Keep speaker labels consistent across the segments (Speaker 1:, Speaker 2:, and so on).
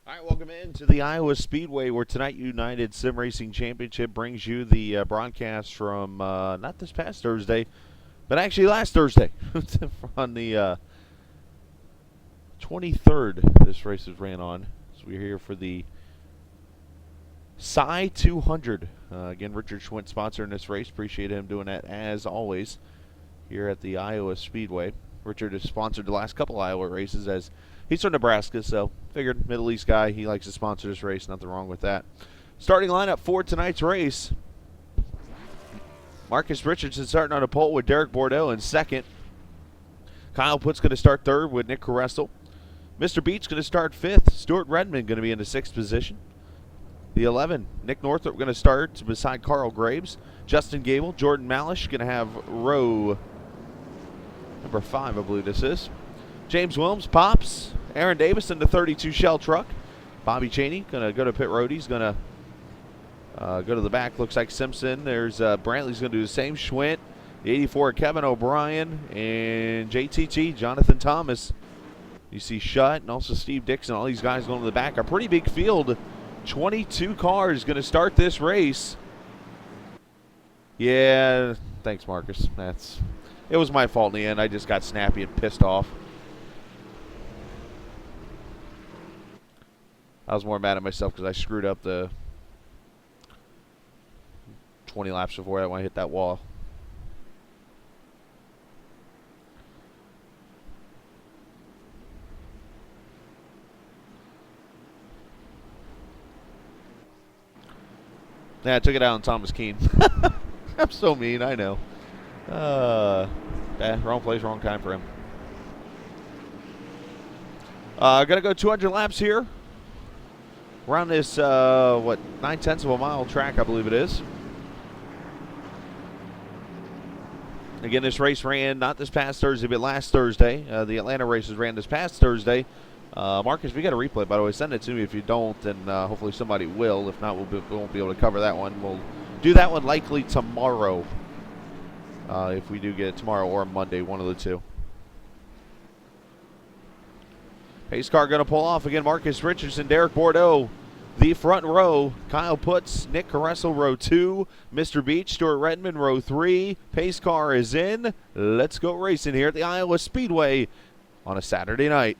Speaker 1: All right, welcome into the Iowa Speedway, where tonight United Sim Racing Championship brings you the broadcast from not this past Thursday, but actually last Thursday on the 23rd. This race was ran on, so we're here for the Cy 200. Again, Richard Schwint sponsoring this race. Appreciate him doing that as always here at the Iowa Speedway. Richard has sponsored the last couple Iowa races as he's from Nebraska, so figured Middle East guy. He likes to sponsor this race. Nothing wrong with that. Starting lineup for tonight's race. Marcus Richardson starting on a pole with Derek Bordeaux in second. Kyle Putt's going to start third with Nick Caressel. Mr. Beach going to start fifth. Stuart Redmond going to be in the sixth position. The 11, Nick Northrup going to start beside Carl Graves. Justin Gable, Jordan Malish going to have row number 5, I believe this is. James Williams, Pops. Aaron Davis in the 32 Shell truck. Bobby Cheney going to go to pit road. He's going to go to the back. Looks like Simpson. There's Brantley's going to do the same. Schwint, the 84, Kevin O'Brien, and JTT, Jonathan Thomas. You see Shutt and also Steve Dixon. All these guys going to the back. A pretty big field. 22 cars going to start this race. Yeah, thanks, Marcus. It was my fault in the end. I just got snappy and pissed off. I was more mad at myself because I screwed up the 20 laps before when I hit that wall. Yeah, I took it out on Thomas Keene. I'm so mean, I know. Wrong place, wrong time for him. Gonna go 200 laps here. Around this, 9/10 of a mile track, I believe it is. Again, this race ran not this past Thursday, but last Thursday. The Atlanta races ran this past Thursday. Marcus, we got a replay, by the way. Send it to me if you don't, and hopefully somebody will. If not, we won't be able to cover that one. We'll do that one likely tomorrow. If we do get it tomorrow or Monday, one of the two. Pace car going to pull off again. Marcus Richardson, Derek Bordeaux, the front row. Kyle Putz, Nick Caressel, row 2. Mr. Beach, Stuart Redmond, row 3. Pace car is in. Let's go racing here at the Iowa Speedway on a Saturday night.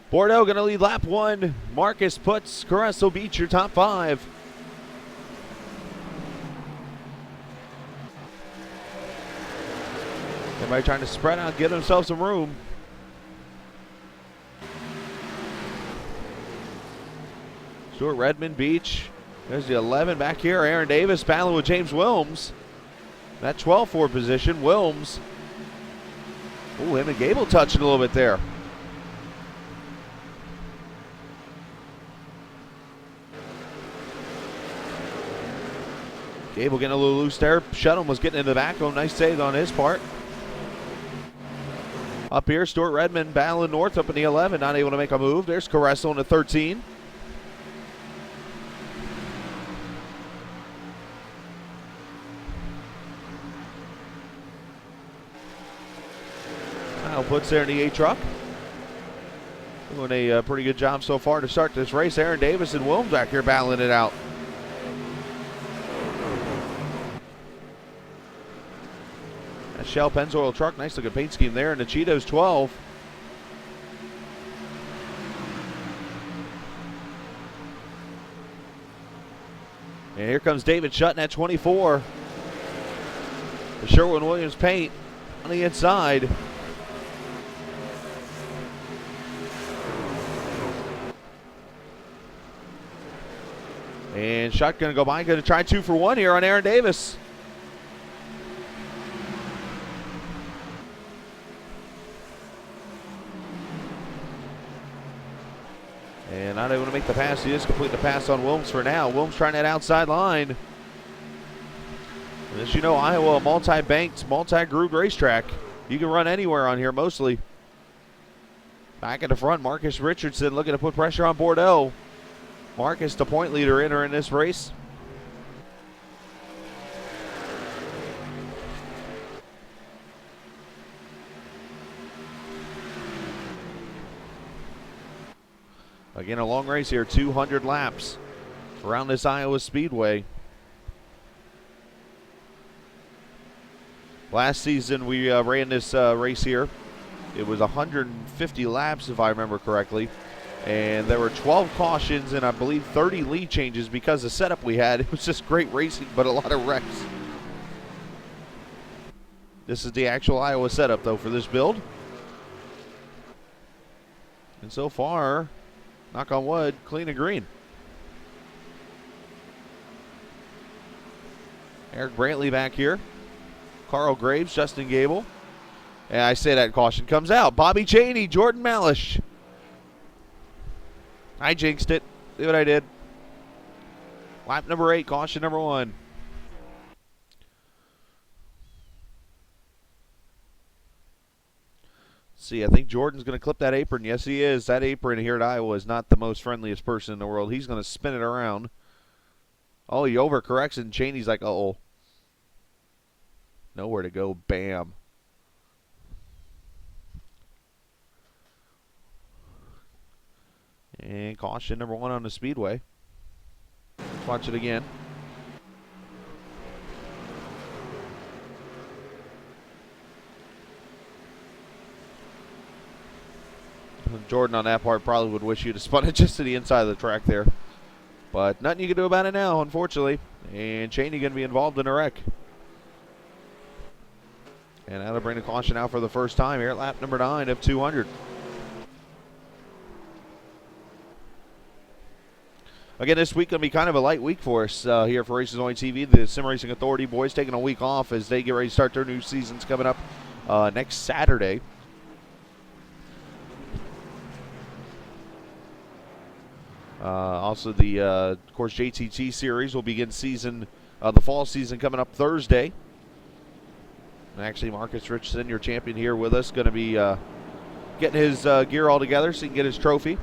Speaker 1: Bordeaux going to lead lap 1. Marcus Putz, Caressel Beach, your top 5. Everybody trying to spread out, get themselves some room. Stuart Redmond, Beach. There's the 11 back here. Aaron Davis battling with James Williams. That 12 for position. Williams. Ooh, him and Gable touching a little bit there. Gable getting a little loose there. Shuttle was getting in the back. Oh, nice save on his part. Up here, Stuart Redmond battling North up in the 11. Not able to make a move. There's Caressel in the 13. Kyle Putz there in the 8 truck. Doing a pretty good job so far to start this race. Aaron Davis and Williams back here battling it out. Shell Pennzoil truck, nice looking paint scheme there, and the Cheetos 12. And here comes David Shutton at 24. The Sherwin-Williams paint on the inside. And Shutt going to go by, going to try 2 for 1 here on Aaron Davis. And not able to make the pass. He is complete the pass on Williams for now. Williams trying that outside line. As you know, Iowa, a multi-banked, multi-grooved racetrack. You can run anywhere on here, mostly. Back at the front, Marcus Richardson looking to put pressure on Bordeaux. Marcus, the point leader, entering this race. Again, a long race here, 200 laps around this Iowa Speedway. Last season, we ran this race here. It was 150 laps, if I remember correctly. And there were 12 cautions and I believe 30 lead changes because the setup we had. It was just great racing, but a lot of wrecks. This is the actual Iowa setup, though, for this build. And so far, knock on wood, clean and green. Eric Brantley back here. Carl Graves, Justin Gable. And I say that caution comes out. Bobby Chaney, Jordan Malish. I jinxed it. See what I did. Lap number 8, caution number 1. See, I think Jordan's going to clip that apron. Yes, he is. That apron here at Iowa is not the most friendliest person in the world. He's going to spin it around. Oh, he overcorrects, and Chaney's like, uh-oh. Nowhere to go. Bam. And caution number 1 on the speedway. Let's watch it again. Jordan on that part probably would wish you'd have spun it just to the inside of the track there. But nothing you can do about it now, unfortunately. And Chaney going to be involved in a wreck. And that'll bring the caution out for the first time here at lap number 9 of 200. Again, this week going to be kind of a light week for us here for Races Only TV. The Sim Racing Authority boys taking a week off as they get ready to start their new seasons coming up next Saturday. Also, the of course JTT series will begin the fall season coming up Thursday. And actually, Marcus Richardson, your champion here with us, going to be getting his gear all together so he can get his trophy.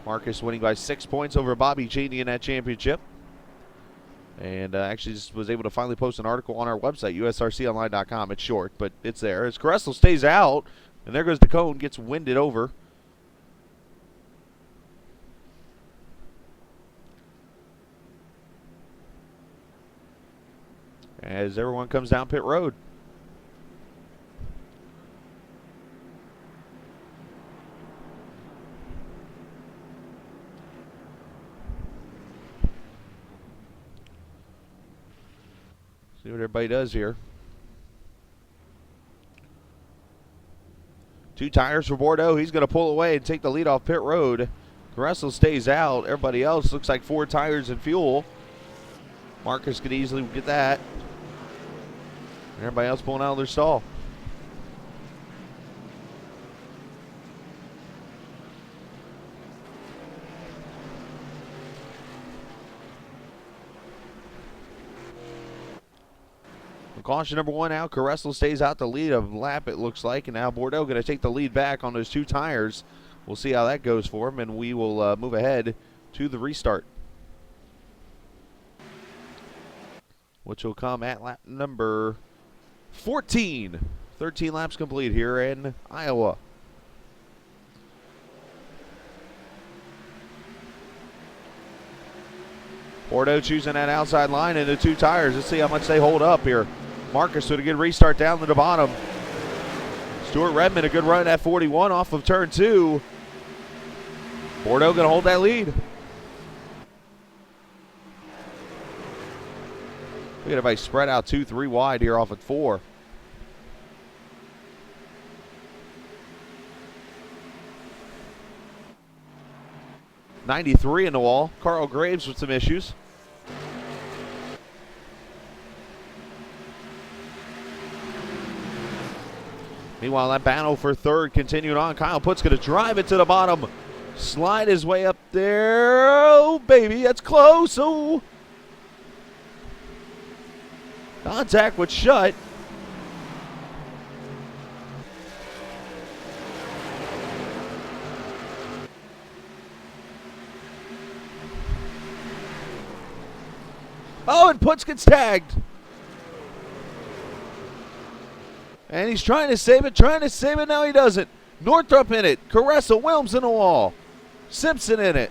Speaker 1: Marcus winning by 6 points over Bobby Chaney in that championship. And actually just was able to finally post an article on our website, usrconline.com. It's short, but it's there. As Caressel stays out, and there goes the cone, gets winded over. As everyone comes down pit road. See what everybody does here. 2 tires for Bordeaux. He's going to pull away and take the lead off pit road. Caressel stays out. Everybody else looks like 4 tires and fuel. Marcus could easily get that. Everybody else pulling out of their stall. Caution number 1 out. Caressel stays out the lead of lap, it looks like. And now Bordeaux going to take the lead back on those 2 tires. We'll see how that goes for him, and we will move ahead to the restart, which will come at lap number 14. 13 laps complete here in Iowa. Bordeaux choosing that outside line into 2 tires. Let's see how much they hold up here. Marcus with a good restart down to the bottom. Stuart Redmond, a good run at 41 off of turn 2. Bordeaux going to hold that lead. Look at everybody spread out 2-3 wide here off at 4. '93 in the wall. Carl Graves with some issues. Meanwhile, that battle for third continuing on. Kyle Putt's going to drive it to the bottom. Slide his way up there. Oh, baby, that's close. Oh. Contact with Shutt. Oh, and Putz gets tagged. And he's trying to save it, Now he doesn't. Northrup in it. Caressa, Wilms in the wall. Simpson in it.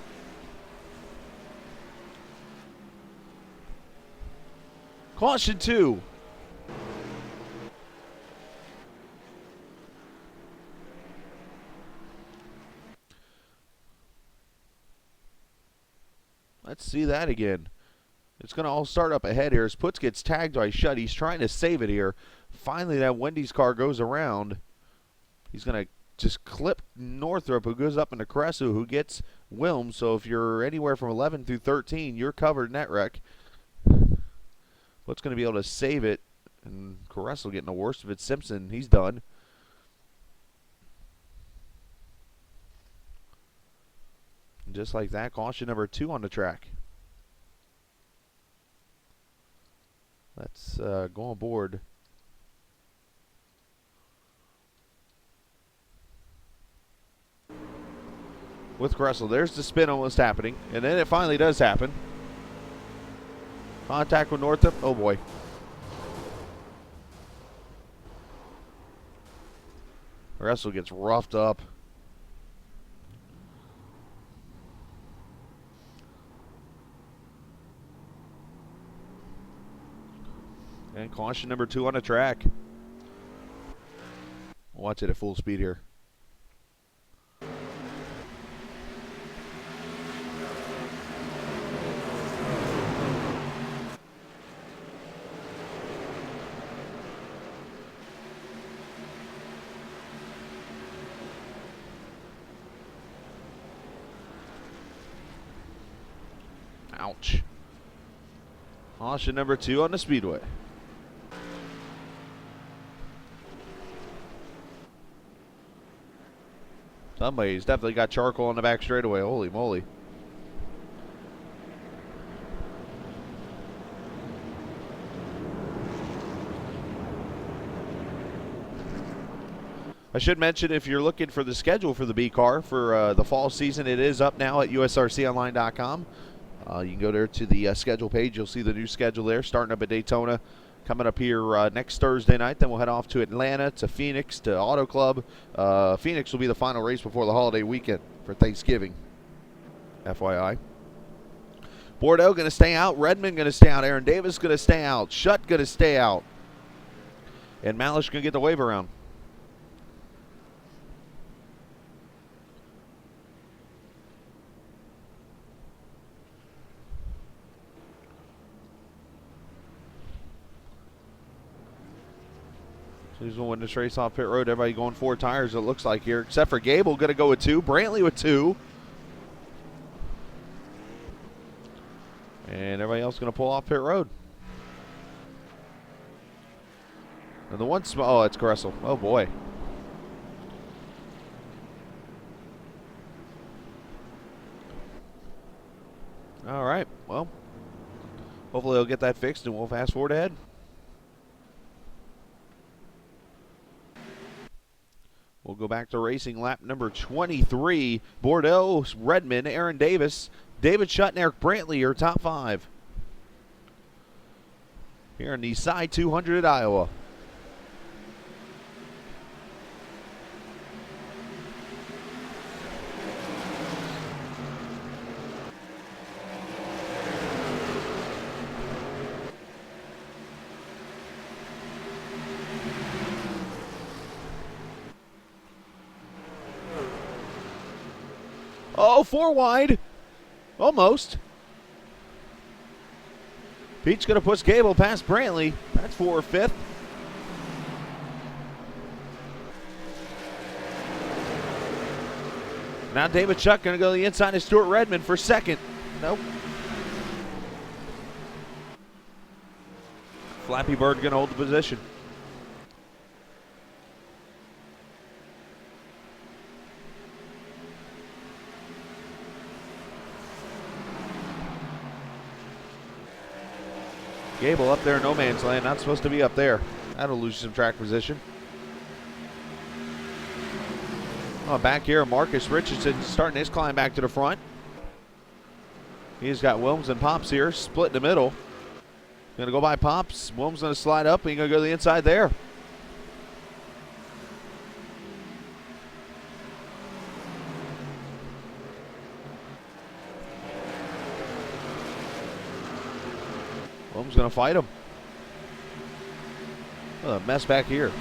Speaker 1: Caution 2. Let's see that again. It's going to all start up ahead here as Putz gets tagged by Shutt. He's trying to save it here. Finally, that Wendy's car goes around. He's going to just clip Northrup, who goes up into Caressa, who gets Wilms. So if you're anywhere from 11 through 13, you're covered in that wreck. Putz going to be able to save it. And Caressa getting the worst of it. Simpson, he's done. And just like that, caution number 2 on the track. Let's go on board. With Caressa. There's the spin almost happening. And then it finally does happen. Contact with Northrup. Oh, boy. Caressa gets roughed up. And caution number 2 on the track. Watch it at full speed here. Ouch. Caution number 2 on the speedway. Somebody's definitely got charcoal on the back straightaway. Holy moly. I should mention, if you're looking for the schedule for the B car for the fall season, it is up now at USRConline.com. You can go there to the schedule page. You'll see the new schedule there, starting up at Daytona. Coming up here next Thursday night. Then we'll head off to Atlanta, to Phoenix, to Auto Club. Phoenix will be the final race before the holiday weekend for Thanksgiving. FYI. Bordeaux going to stay out. Redmond going to stay out. Aaron Davis going to stay out. Shutt going to stay out. And Malish going to get the wave around. He's going to win this race off pit road. Everybody going 4 tires, it looks like here, except for Gable, going to go with 2. Brantley with 2. And everybody else going to pull off pit road. And the one small, oh, it's Caressa. Oh, boy. All right, well, hopefully they'll get that fixed and we'll fast forward ahead. We'll go back to racing lap number 23. Bordeaux, Redmond, Aaron Davis, David Shutt, and Eric Brantley, your top 5. Here in the Side 200 at Iowa. Oh, 4 wide. Almost. Pete's going to push Gable past Brantley. That's 4 or 5th. Now David Shutt going to go to the inside of Stuart Redmond for 2nd. Nope. Flappy Bird going to hold the position. Gable up there in no man's land. Not supposed to be up there. That'll lose some track position. Oh, back here, Marcus Richardson starting his climb back to the front. He's got Wilms and Pops here, split in the middle. Going to go by Pops. Wilms going to slide up. He's going to go to the inside there. Wilms going to fight him. Oh, a mess back here.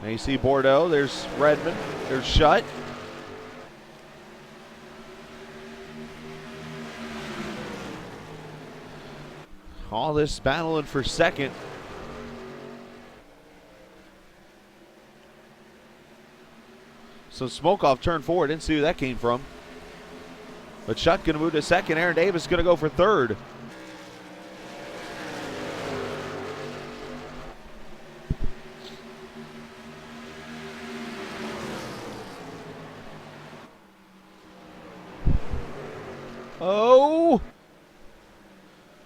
Speaker 1: Now you see Bordeaux, there's Redmond, there's Shutt. All this battling for second. So smoke off turn 4, didn't see who that came from. But Shutt gonna move to second, Aaron Davis gonna go for third.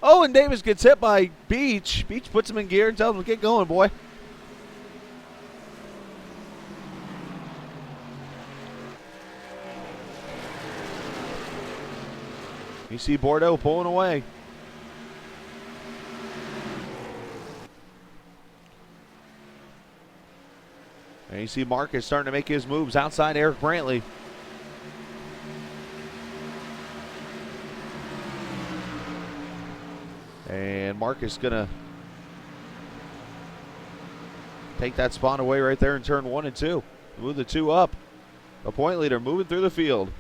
Speaker 1: Oh, and Davis gets hit by Beach. Beach puts him in gear and tells him to get going, boy. You see Bordeaux pulling away. And you see Marcus starting to make his moves outside Eric Brantley. And Marcus gonna take that spot away right there in turn 1 and 2. Move the 2 up. A point leader moving through the field.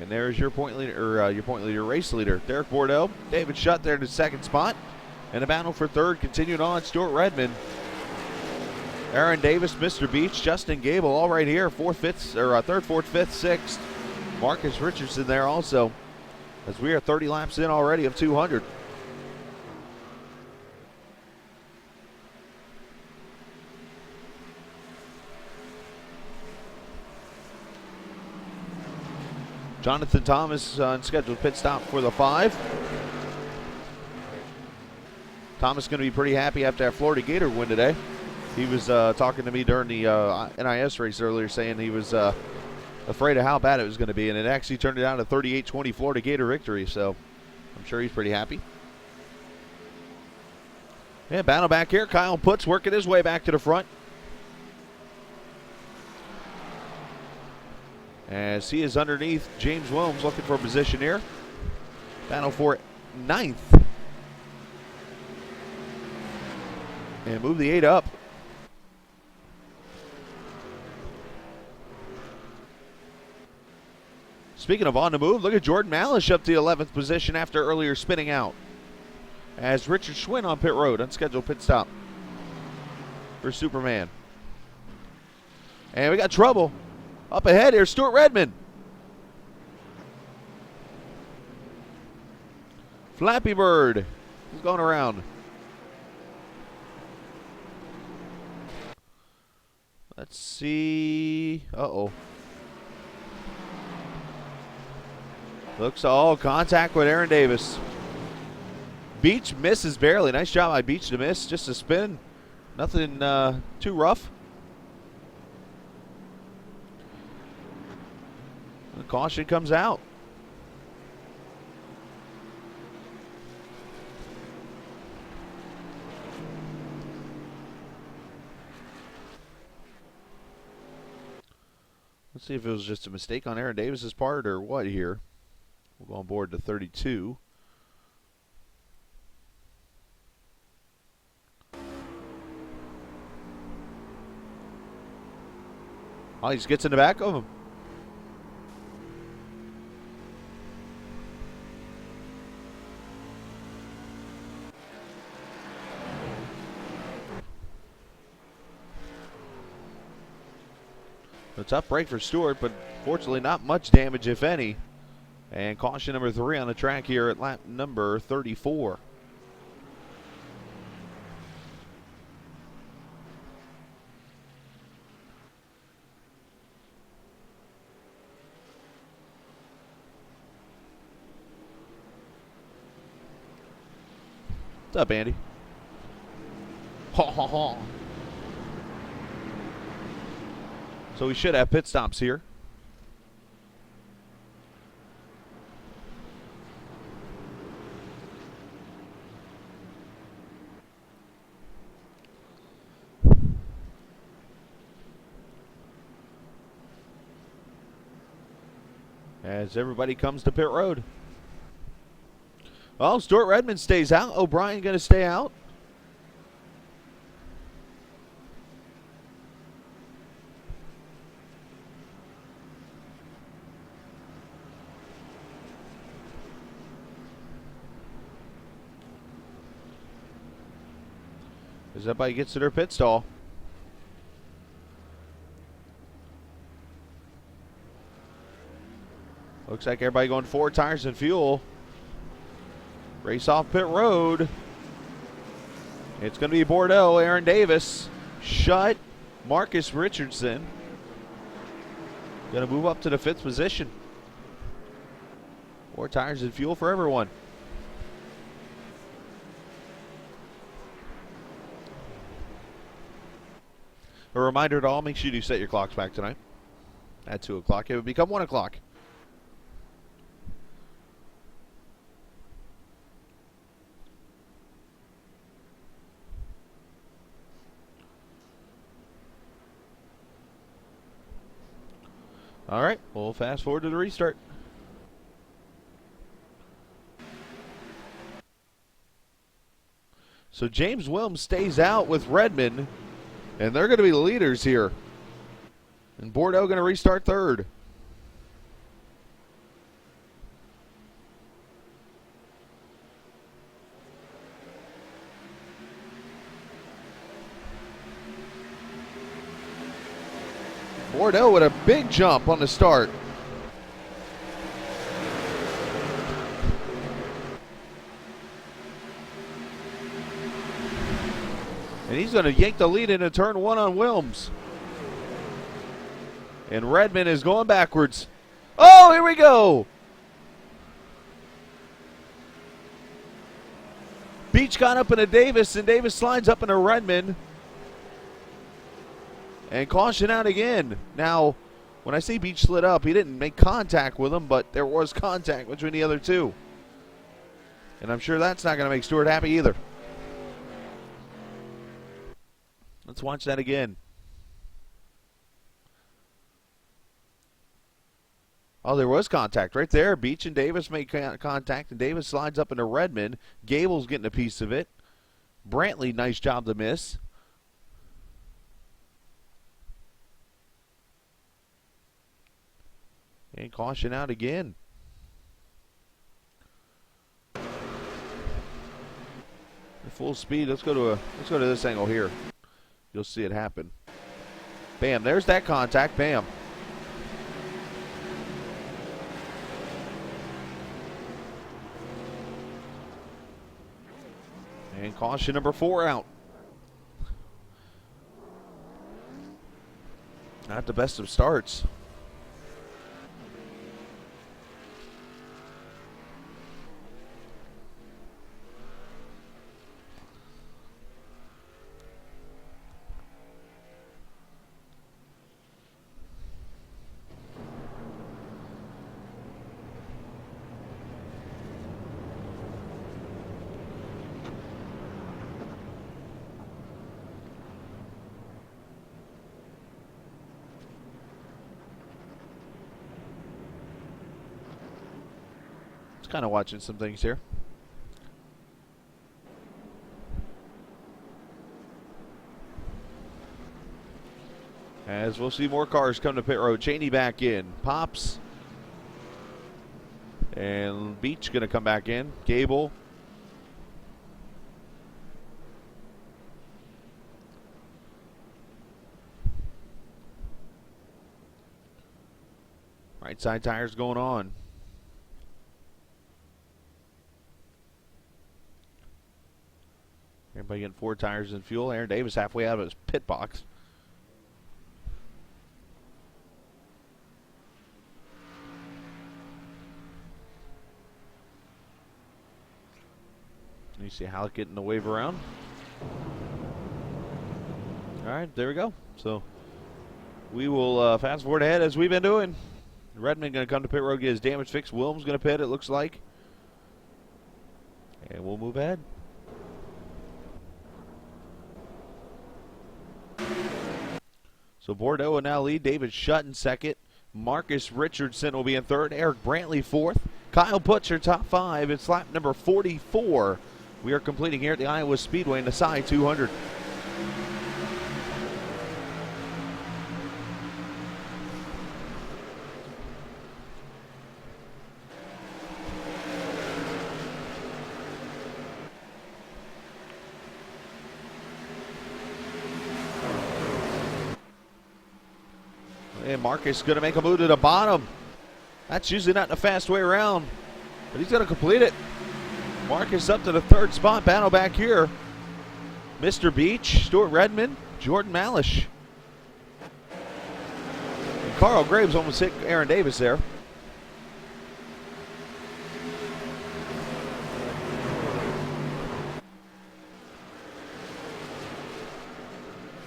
Speaker 1: And there's your point leader, race leader, Derek Bordeaux. David Shutt there in the second spot. And a battle for third continuing on. Stuart Redmond, Aaron Davis, Mr. Beach, Justin Gable, all right here. Third, fourth, fifth, sixth. Marcus Richardson there also, as we are 30 laps in already of 200. Jonathan Thomas on scheduled pit stop for the 5. Thomas going to be pretty happy after that Florida Gator win today. He was talking to me during the NIS race earlier, saying he was afraid of how bad it was going to be, and it actually turned it out a 38-20 Florida Gator victory, so I'm sure he's pretty happy. Yeah, battle back here. Kyle Putz working his way back to the front. As he is underneath James Williams looking for a position here. Battle for 9th. And move the 8 up. Speaking of on the move, look at Jordan Malish up to the 11th position after earlier spinning out. As Richard Schwinn on pit road, unscheduled pit stop for Superman. And we got trouble. Up ahead here, Stuart Redmond. Flappy Bird is going around. Let's see. Uh-oh. Looks all contact with Aaron Davis. Beach misses barely. Nice job by Beach to miss. Just a spin. Nothing too rough. The caution comes out. Let's see if it was just a mistake on Aaron Davis's part or what here. We'll go on board to 32. Oh, he just gets in the back of him. A tough break for Stewart, but fortunately not much damage, if any. And caution number 3 on the track here at lap number 34. What's up, Andy? Ha ha ha. So we should have pit stops here. As everybody comes to pit road. Well, Stuart Redmond stays out. O'Brien going to stay out. As everybody gets to their pit stall. Looks like everybody going 4 tires and fuel. Race off pit road. It's going to be Bordeaux, Aaron Davis. Shut Marcus Richardson. Going to move up to the 5th position. 4 tires and fuel for everyone. A reminder to all, make sure you set your clocks back tonight. At 2 o'clock. It would become 1 o'clock. All right, we'll fast forward to the restart. So James Wilms stays out with Redmond, and they're going to be the leaders here. And Bordeaux going to restart 3rd. Bordeaux with a big jump on the start. And he's going to yank the lead into turn 1 on Wilms. And Redmond is going backwards. Oh, here we go. Beach got up into Davis, and Davis slides up into Redmond. And caution out again. Now, when I say Beach slid up, he didn't make contact with him, but there was contact between the other two. And I'm sure that's not going to make Stewart happy either. Let's watch that again. Oh, there was contact right there. Beach and Davis make contact, and Davis slides up into Redmond. Gable's getting a piece of it. Brantley, nice job to miss. And caution out again. At full speed. Let's go to this angle here. You'll see it happen. Bam, there's that contact. Bam. And caution number 4 out. Not the best of starts. Kind of watching some things here. As we'll see more cars come to pit road. Cheney back in. Pops. And Beach going to come back in. Gable. Right side tires going on. Everybody getting 4 tires in fuel. Aaron Davis halfway out of his pit box. You see Halleck getting the wave around. All right, there we go. So we will fast forward ahead as we've been doing. Redmond going to come to pit road, get his damage fixed. Wilms going to pit, it looks like. And we'll move ahead. So Bordeaux will now lead. David Shutt in second. Marcus Richardson will be in third. Eric Brantley fourth. Kyle Putzer top 5. It's lap number 44. We are completing here at the Iowa Speedway in the Cy 200. And Marcus going to make a move to the bottom. That's usually not in a fast way around, but he's going to complete it. Marcus up to the 3rd spot. Battle back here. Mr. Beach, Stuart Redmond, Jordan Malish. And Carl Graves almost hit Aaron Davis there.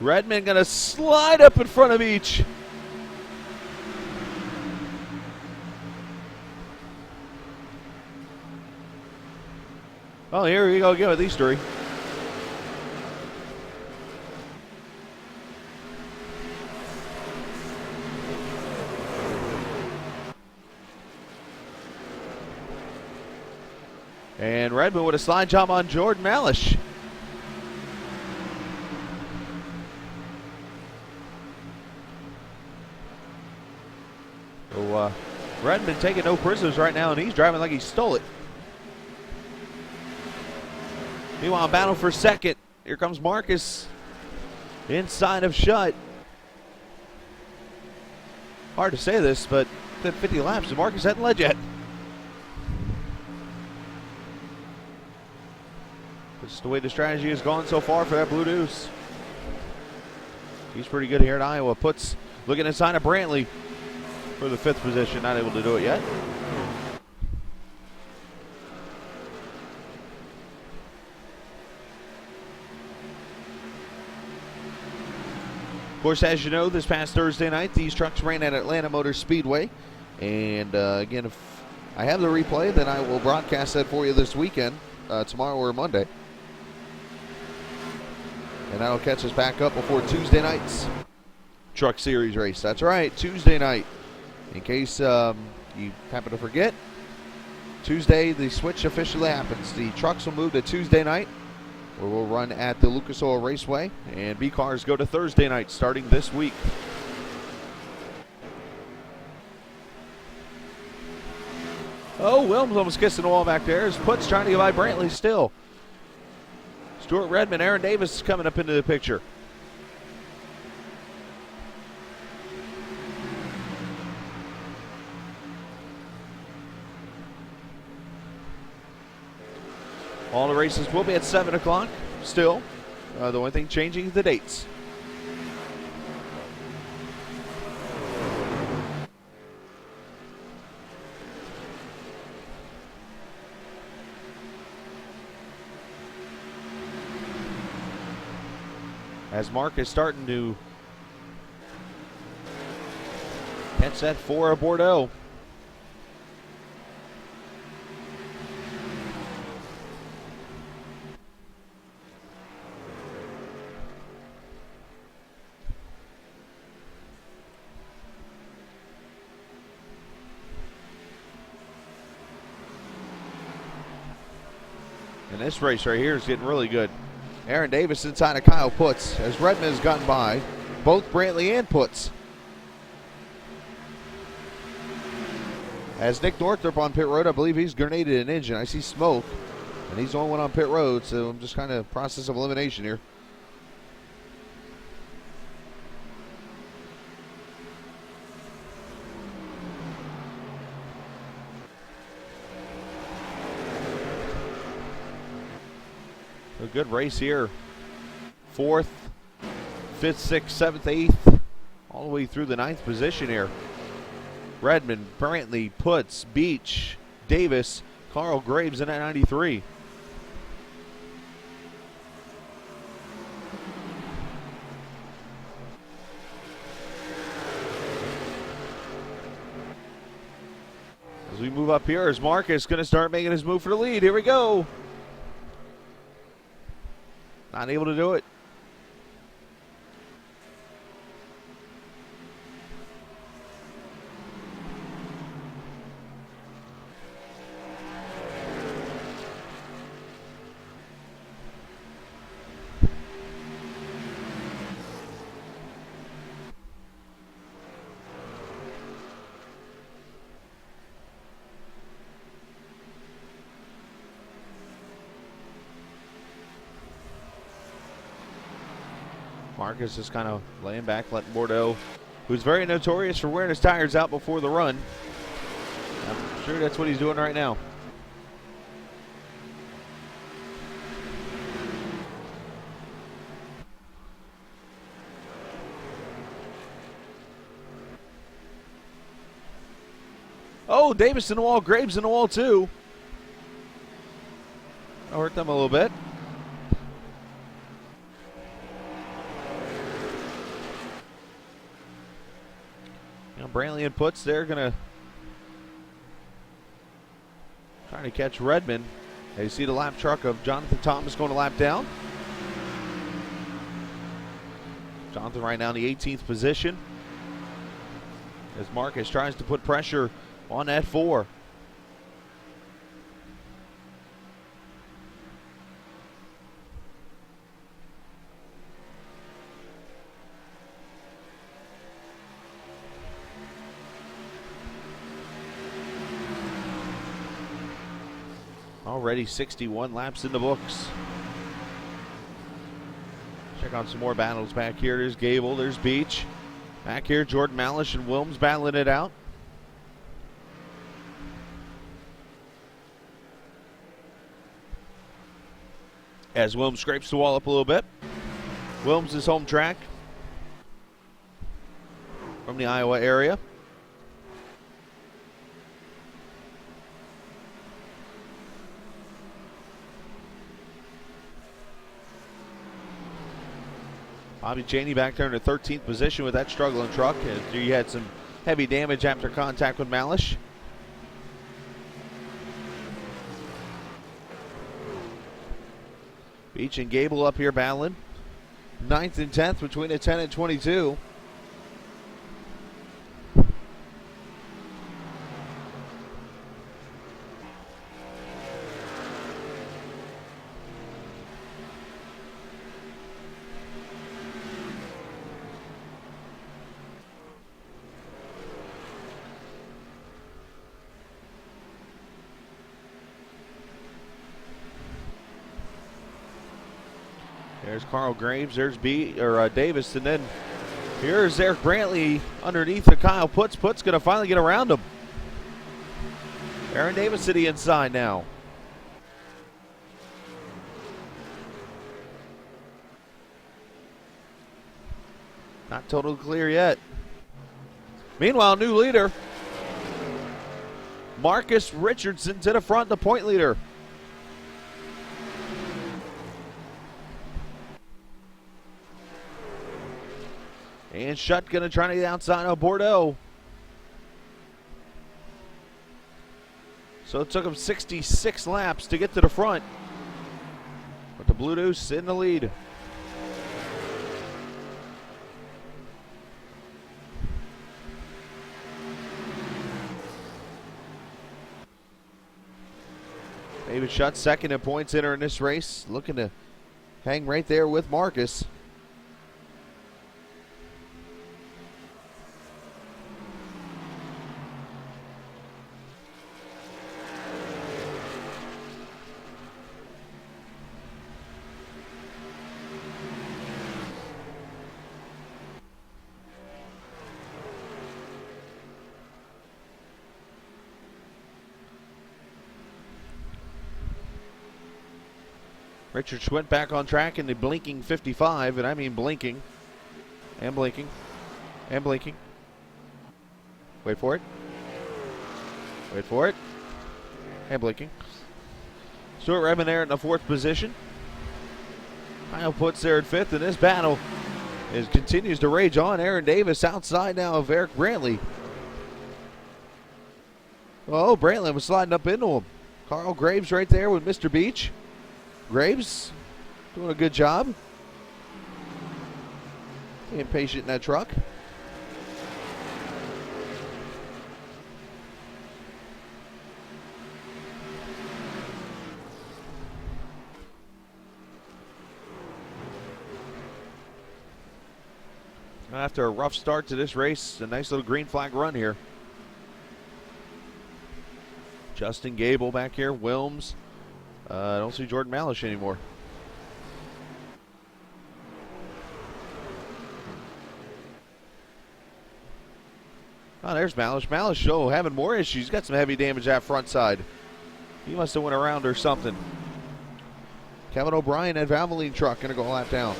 Speaker 1: Redmond going to slide up in front of Beach. Oh, here we go again with these 3. And Redmond with a slide job on Jordan Malish. So Redmond taking no prisoners right now, and he's driving like he stole it. Meanwhile, battle for second. Here comes Marcus inside of Shutt. Hard to say this, but within 50 laps, Marcus hadn't led yet. This is the way the strategy has gone so far for that Blue Deuce. He's pretty good here at Iowa. Puts looking inside of Brantley for the 5th position. Not able to do it yet. Of course, as you know, this past Thursday night, these trucks ran at Atlanta Motor Speedway. And again, if I have the replay, then I will broadcast that for you this weekend, tomorrow or Monday. And that'll catch us back up before Tuesday night's Truck Series race. That's right, Tuesday night. In case you happen to forget, Tuesday the switch officially happens. The trucks will move to Tuesday night, where we'll run at the Lucas Oil Raceway, and B cars go to Thursday night starting this week. Oh, Wilms almost kissing the wall back there. His Putz trying to get by Brantley still. Stuart Redmond, Aaron Davis is coming up into the picture. All the races will be at 7 o'clock still. The only thing changing is the dates. As Mark is starting to catch that for a Bordeaux. And this race right here is getting really good. Aaron Davis inside of Kyle Putz as Redmond has gotten by both Brantley and Putz. As Nick Northrup on pit road, I believe he's grenaded an engine. I see smoke, and he's the only one on pit road, so I'm just kind of process of elimination here. A good race here. 4th, 5th, 6th, 7th, 8th, all the way through the 9th position here. Redmond, Brantley, Putz, Beach, Davis, Carl Graves in at 93. As we move up here, is Marcus going to start making his move for the lead? Here we go. Not able to do it. Marcus is kind of laying back, letting Bordeaux, who's very notorious for wearing his tires out before the run. I'm sure that's what he's doing right now. Oh, Davis in the wall, Graves in the wall too. That hurt them a little bit. Brantley and Putz, they're going to trying to catch Redmond. They see the lap truck of Jonathan Thomas going to lap down. Jonathan right now in the 18th position as Marcus tries to put pressure on that 4. Already 61 laps in the books. Check out some more battles back here. There's Gable, there's Beach. Back here, Jordan Malish and Wilms battling it out. As Wilms scrapes the wall up a little bit. Wilms is home track from the Iowa area. Bobby Chaney back there in the 13th position with that struggling truck. He had some heavy damage after contact with Malish. Beach and Gable up here battling. 9th and 10th between the 10 and 22. There's Carl Graves, there's Davis, and then here's Eric Brantley underneath of Kyle Putz. Putz going to finally get around him. Aaron Davis to the inside now. Not totally clear yet. Meanwhile, new leader. Marcus Richardson to the front, the point leader. And Shutt going to try to get outside of Bordeaux. So it took him 66 laps to get to the front. But the Blue Deuce in the lead. David Shutt second in points leader in this race. Looking to hang right there with Marcus. Richards went back on track in the blinking 55, and I mean blinking. And blinking. And blinking. Wait for it. Wait for it. And blinking. Stuart Redmond there in the 4th position. Kyle Puts there at 5th, and this battle continues to rage on. Aaron Davis outside now of Eric Brantley. Oh, Brantley was sliding up into him. Carl Graves right there with Mr. Beach. Graves doing a good job. Being patient in that truck. After a rough start to this race, a nice little green flag run here. Justin Gable back here, Wilms. I don't see Jordan Malish anymore. Oh, there's Malish. Malish, oh, having more issues. He's got some heavy damage that front side. He must have went around or something. Kevin O'Brien at Valvoline truck going to go a lap down.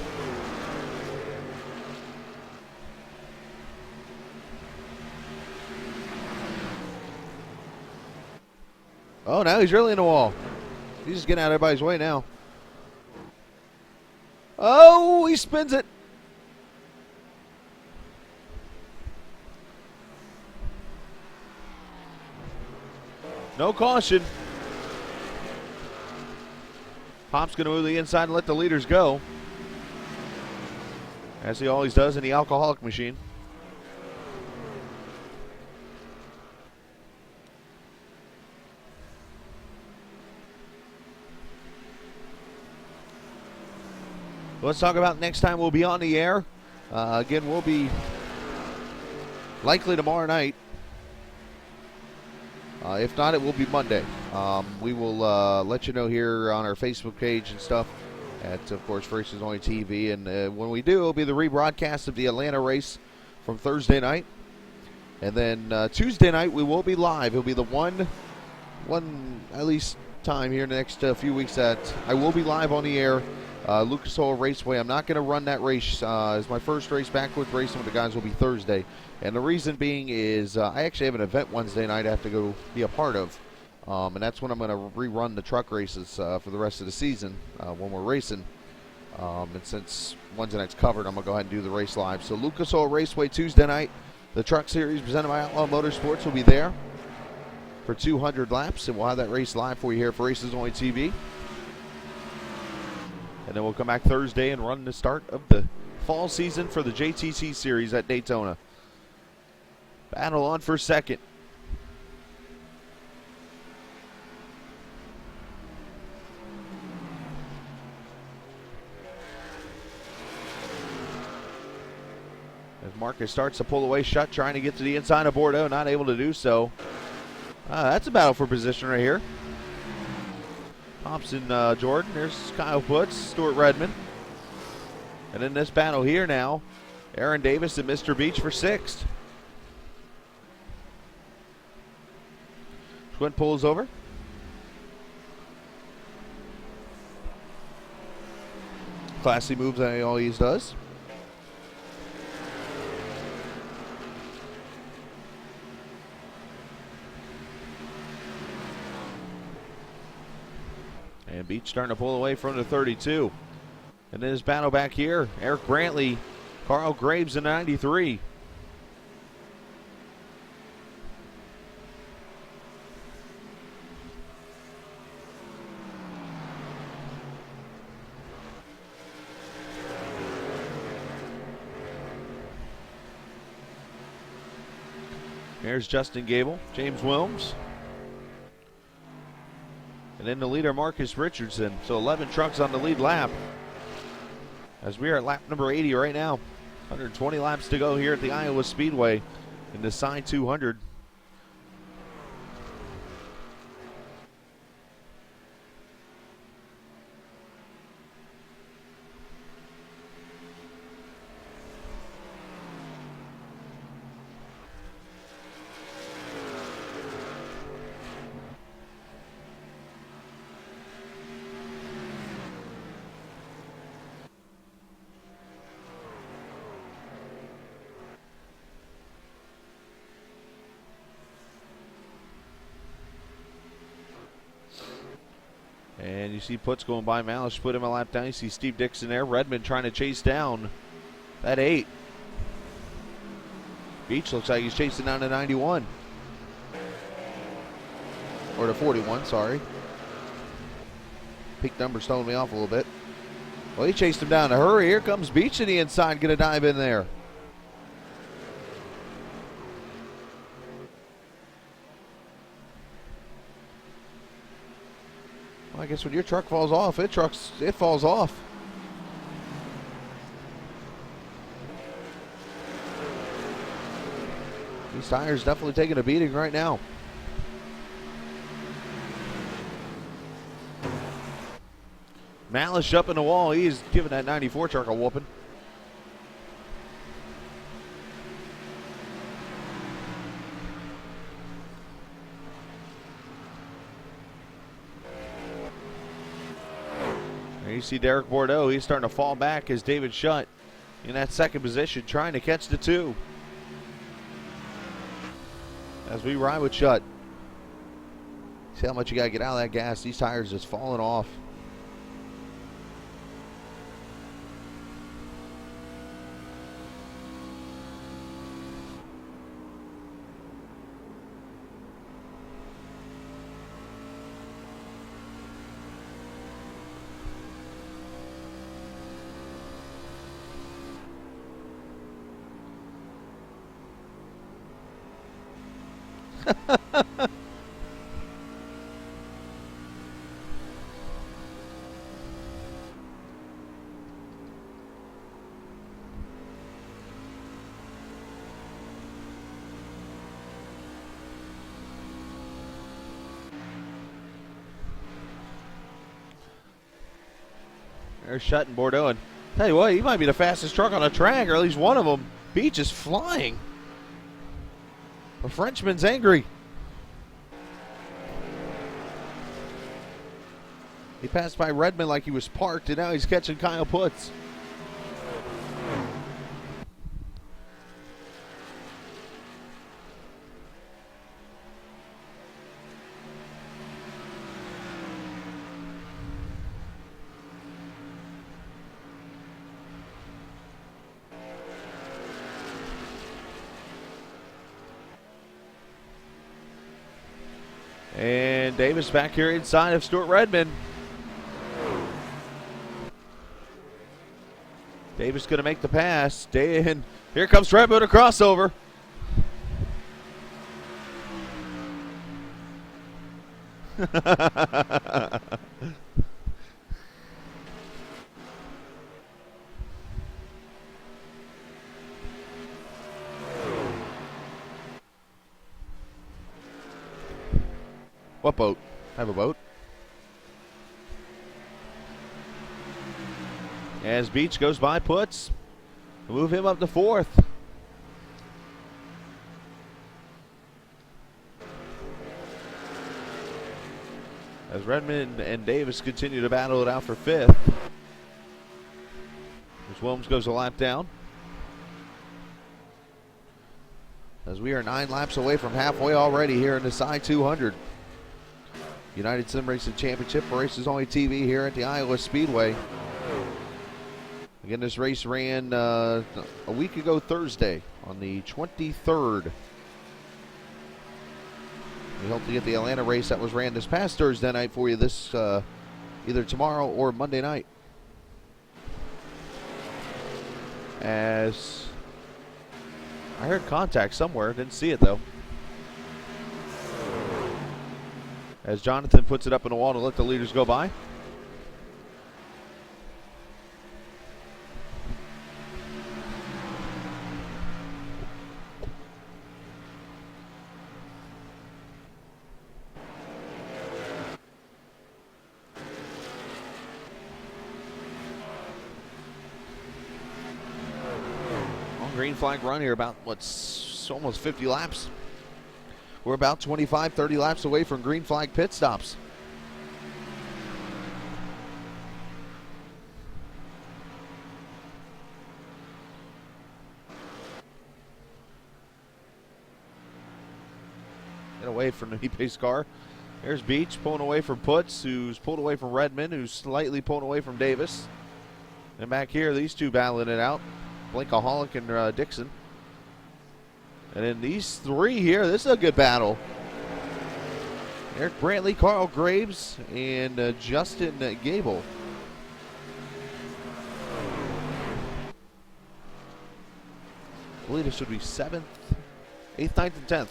Speaker 1: Oh, now he's really in the wall. He's just getting out of everybody's way now. Oh, he spins it. No caution. Pop's going to move to the inside and let the leaders go, as he always does in the alcoholic machine. Let's talk about next time we'll be on the air. Again, we'll be likely tomorrow night. If not, it will be Monday. We will let you know here on our Facebook page and stuff at, of course, Races Only TV. And when we do, it'll be the rebroadcast of the Atlanta race from Thursday night. And then Tuesday night, we will be live. It'll be the one at least time here in the next few weeks that I will be live on the air. Lucas Oil Raceway. I'm not going to run that race as my first race back with racing with the guys will be Thursday. And the reason being is I actually have an event Wednesday night I have to go be a part of. And that's when I'm going to rerun the truck races for the rest of the season when we're racing. And since Wednesday night's covered, I'm going to go ahead and do the race live. So Lucas Oil Raceway Tuesday night. The truck series presented by Outlaw Motorsports will be there for 200 laps. And we'll have that race live for you here for Races Only TV. And then we'll come back Thursday and run the start of the fall season for the JTC Series at Daytona. Battle on for second. As Marcus starts to pull away shut, trying to get to the inside of Bordeaux, not able to do so. That's a battle for position right here. Thompson, Jordan, there's Kyle Puts, Stuart Redmond. And in this battle here now, Aaron Davis and Mr. Beach for 6th. Twin pulls over. Classy moves that he always does. And Beach starting to pull away from the 32. And then his battle back here, Eric Brantley, Carl Graves in 93. There's Justin Gable, James Wilms. And then the leader, Marcus Richardson. So 11 trucks on the lead lap. As we are at lap number 80 right now. 120 laps to go here at the Iowa Speedway in the Sci 200. you see Putz going by Malish, put him a lap down. You see Steve Dixon there. Redmond trying to chase down that 8. Beach looks like he's chasing down to 91. Or to 41, sorry. Peak numbers throwing me off a little bit. Well, he chased him down. Hurry, here comes Beach to the inside. Going to dive in there. Well, I guess when your truck falls off, it falls off. These tires definitely taking a beating right now. Malish up in the wall. He's giving that 94 truck a whooping. There you see Derek Bordeaux. He's starting to fall back as David Shutt in that second position, trying to catch the 2. As we ride with Shutt. See how much you got to get out of that gas. These tires just falling off. There's Shutt and Bordeaux. And tell you what, he might be the fastest truck on the track, or at least one of them. Beach is flying. The Frenchman's angry. He passed by Redmond like he was parked, and now he's catching Kyle Putz. And Davis back here inside of Stuart Redmond. Davis going to make the pass. And here comes Redmond, a crossover. What boat? I have a boat. As Beach goes by Putz, move him up to 4th. As Redmond and Davis continue to battle it out for 5th. As Williams goes a lap down. As we are 9 laps away from halfway already here in the Sci 200. United Sim Racing Championship for Races Only TV here at the Iowa Speedway. Again, this race ran a week ago Thursday on the 23rd. We hope to get the Atlanta race that was ran this past Thursday night for you this either tomorrow or Monday night. As I heard contact somewhere, didn't see it though. As Jonathan puts it up in the wall to let the leaders go by. Green flag run here, about what's almost 50 laps. We're about 25, 30 laps away from green flag pit stops. Get away from the heat-based car. There's Beach pulling away from Putz, who's pulled away from Redmond, who's slightly pulling away from Davis. And back here, these two battling it out. Blinkaholic and Dixon. And then these three here, this is a good battle. Eric Brantley, Carl Graves, and Justin Gable. I believe this should be 7th, 8th, 9th, and 10th.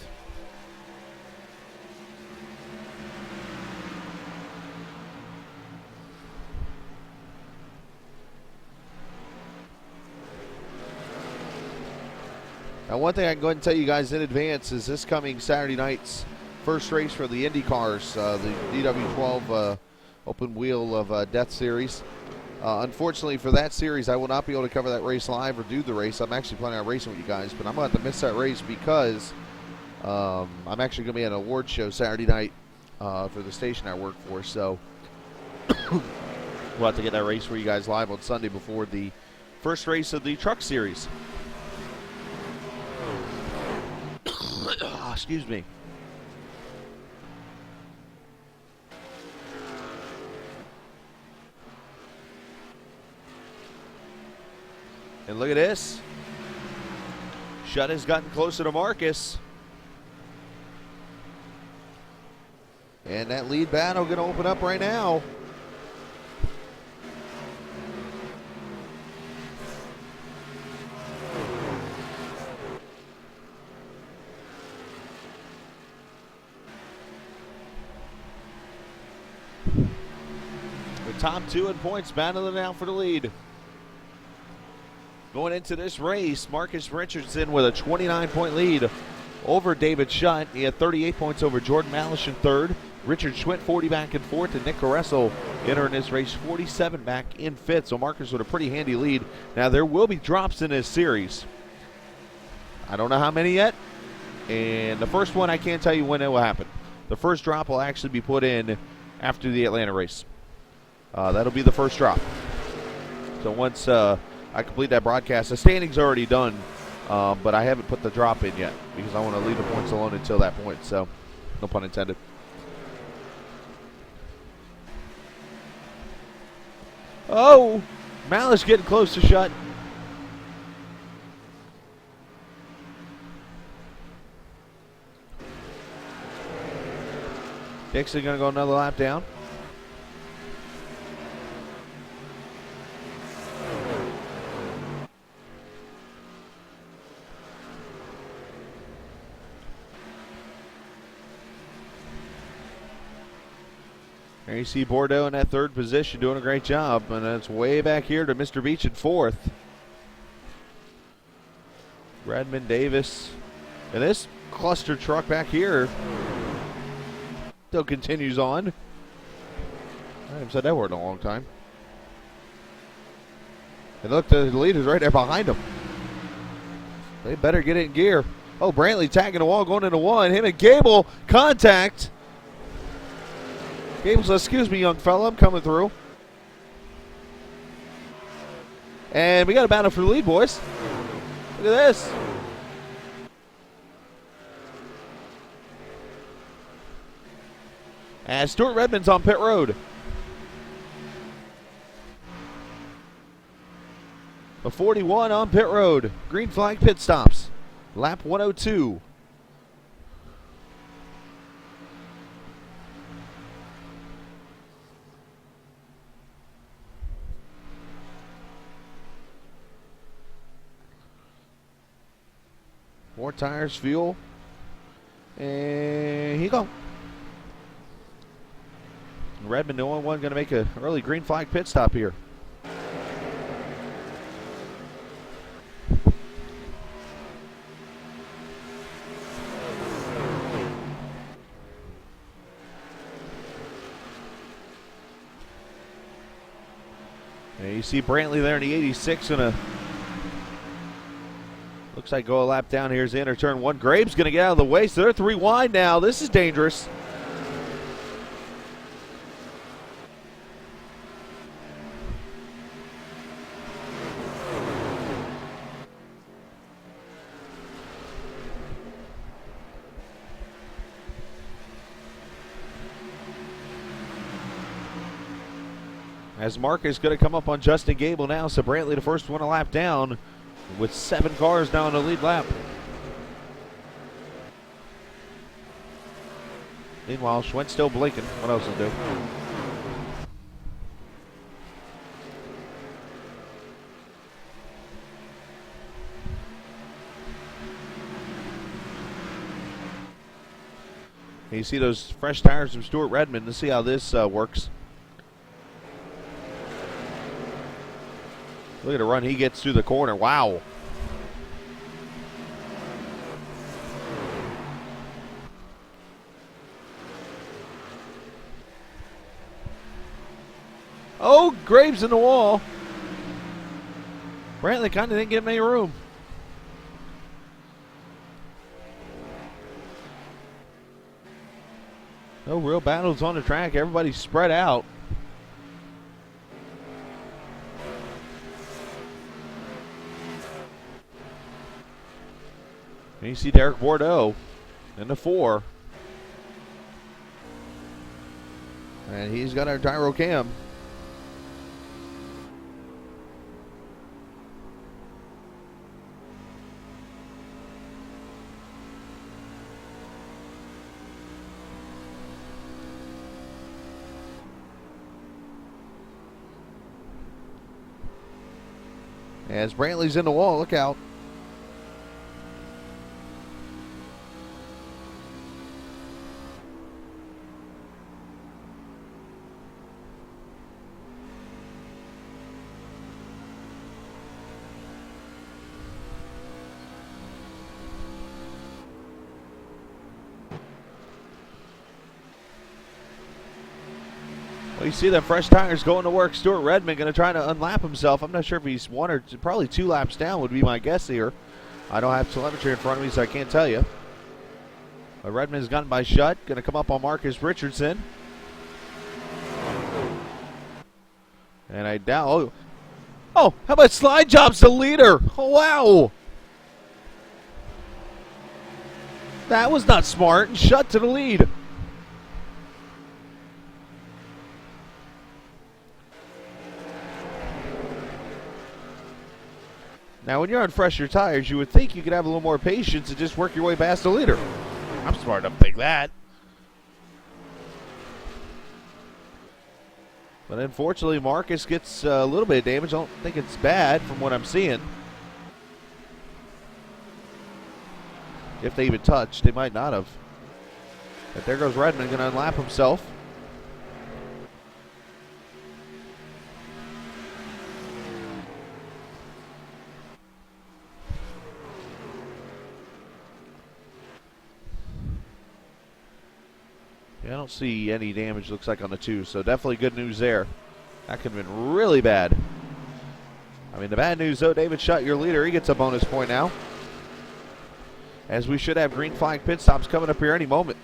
Speaker 1: Now, one thing I can go ahead and tell you guys in advance is this coming Saturday night's first race for the Indy cars, the DW12 Open Wheel of Death Series. Unfortunately for that series, I will not be able to cover that race live or do the race. I'm actually planning on racing with you guys, but I'm going to have to miss that race because I'm actually going to be at an award show Saturday night for the station I work for. So we'll have to get that race for you guys live on Sunday before the first race of the truck series. Excuse me. And look at this. Shutt has gotten closer to Marcus. And that lead battle going to open up right now. The top two in points battling out for the lead. Going into this race, Marcus Richardson with a 29-point lead over David Shutt. He had 38 points over Jordan Malish in third. Richard Schwitt 40 back in fourth, and Nick Carresso entering this race 47 back in fifth. So Marcus with a pretty handy lead. Now there will be drops in this series. I don't know how many yet. And the first one, I can't tell you when it will happen. The first drop will actually be put in after the Atlanta race. That'll be the first drop. So once I complete that broadcast, the standing's already done, but I haven't put the drop in yet because I want to leave the points alone until that point. So no pun intended. Oh, Malice getting close to Shutt. Dixon going to go another lap down. There you see Bordeaux in that third position doing a great job. And it's way back here to Mr. Beach in fourth. Redmond, Davis. And this cluster truck back here still continues on. I haven't said that word in a long time. And look, the lead is right there behind them. They better get it in gear. Oh, Brantley tagging the wall, going into one. Him and Gable contact. Gable says, excuse me, young fella, I'm coming through. And we got a battle for the lead, boys. Look at this. And Stuart Redmond's on pit road. A 41 on pit road. Green flag pit stops. Lap 102. More tires, fuel. And here you go. Redmond, the only one going to make an early green flag pit stop here. And you see Brantley there in the 86 going to, looks like go a lap down. Here's the inner turn one. Graves going to get out of the way, so they're 3 wide now. This is dangerous. As Marcus going to come up on Justin Gable now, so Brantley the first one a lap down with 7 cars now in the lead lap. Meanwhile, Schwentz still blinking. What else to do? You see those fresh tires from Stuart Redmond. Let's see how this works. Look at the run he gets through the corner. Wow. Oh, Graves in the wall. Brantley kind of didn't give him any room. No real battles on the track. Everybody's spread out. And you see Derek Bordeaux in the 4. And he's got our gyro cam. As Brantley's in the wall, look out. Well, you see the fresh tires going to work. Stuart Redmond going to try to unlap himself. I'm not sure if he's 1 or probably 2 laps down would be my guess here. I don't have telemetry in front of me, so I can't tell you. But Redmond's gotten by Shutt. Going to come up on Marcus Richardson. And I doubt. Oh, how about slide jobs the leader? Oh, wow. That was not smart. And Shutt to the lead. Now, when you're on fresher tires, you would think you could have a little more patience and just work your way past the leader. I'm smart enough to think that. But unfortunately, Marcus gets a little bit of damage. I don't think it's bad from what I'm seeing. If they even touched, they might not have. But there goes Redmond, going to unlap himself. Yeah, I don't see any damage, looks like, on the 2, so definitely good news there. That could have been really bad. I mean, the bad news, though, David Shutt, your leader, he gets a bonus point now. As we should have green flag pit stops coming up here any moment.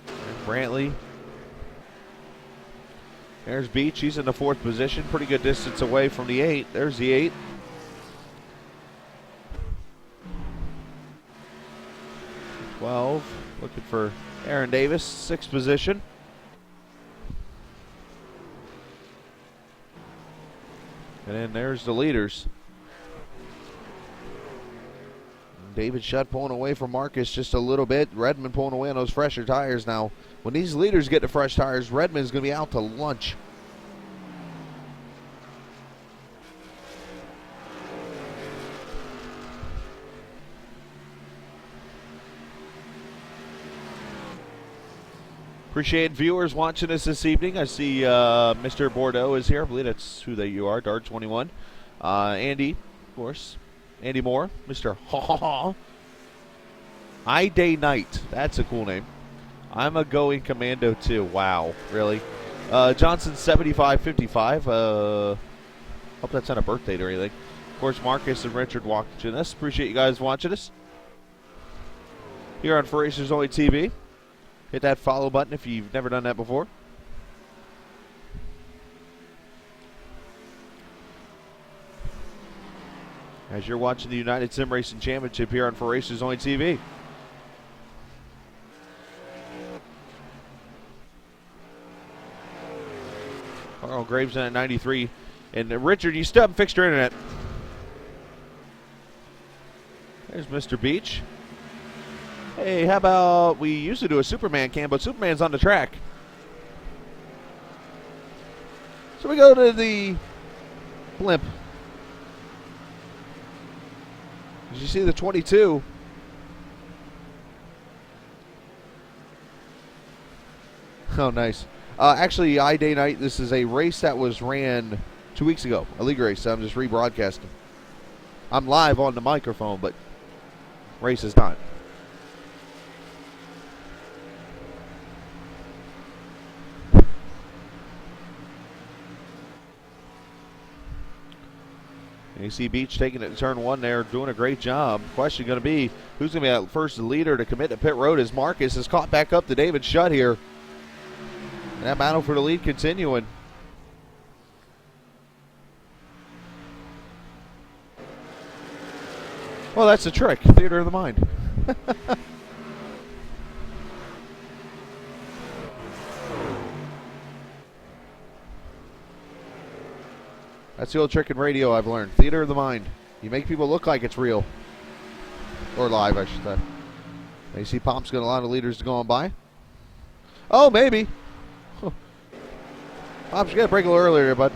Speaker 1: And Brantley. There's Beach, he's in the 4th position, pretty good distance away from the 8. There's the 8. Looking for Aaron Davis, 6th position. And then there's the leaders. David Shutt pulling away from Marcus just a little bit. Redmond pulling away on those fresher tires. Now, when these leaders get to fresh tires, Redmond's going to be out to lunch. Appreciate viewers watching us this evening. I see Mr. Bordeaux is here. I believe that's who you are, Dart 21. Andy, of course. Andy Moore, Mr. I-Day Knight. That's a cool name. I'm a going commando too. Wow, really? Johnson 7555. Hope that's not a birthday or anything. Of course, Marcus and Richard watching us. Appreciate you guys watching us here on For Racers Only TV. Hit that follow button if you've never done that before. As you're watching the United Sim Racing Championship here on For Racers Only TV. Graves in at 93. And Richard, you still haven't fixed your internet. There's Mr. Beach. Hey, how about we used to do a Superman cam, but Superman's on the track. So we go to the blimp. Did you see the 22? Oh, nice. Actually, I-Day Night, this is a race that was ran 2 weeks ago, a league race. I'm just rebroadcasting. I'm live on the microphone, but race is not. And you see Beach taking it to turn one there, doing a great job. Question going to be, who's going to be that first leader to commit to pit road as Marcus is caught back up to David Shutt here. And that battle for the lead continuing. Well, that's a trick. Theater of the mind. That's the old trick in radio I've learned. Theater of the mind. You make people look like it's real. Or live, I should say. Now you see Pomp's got a lot of leaders going by. Oh, maybe. Huh. Pomp's got to break a little earlier, bud.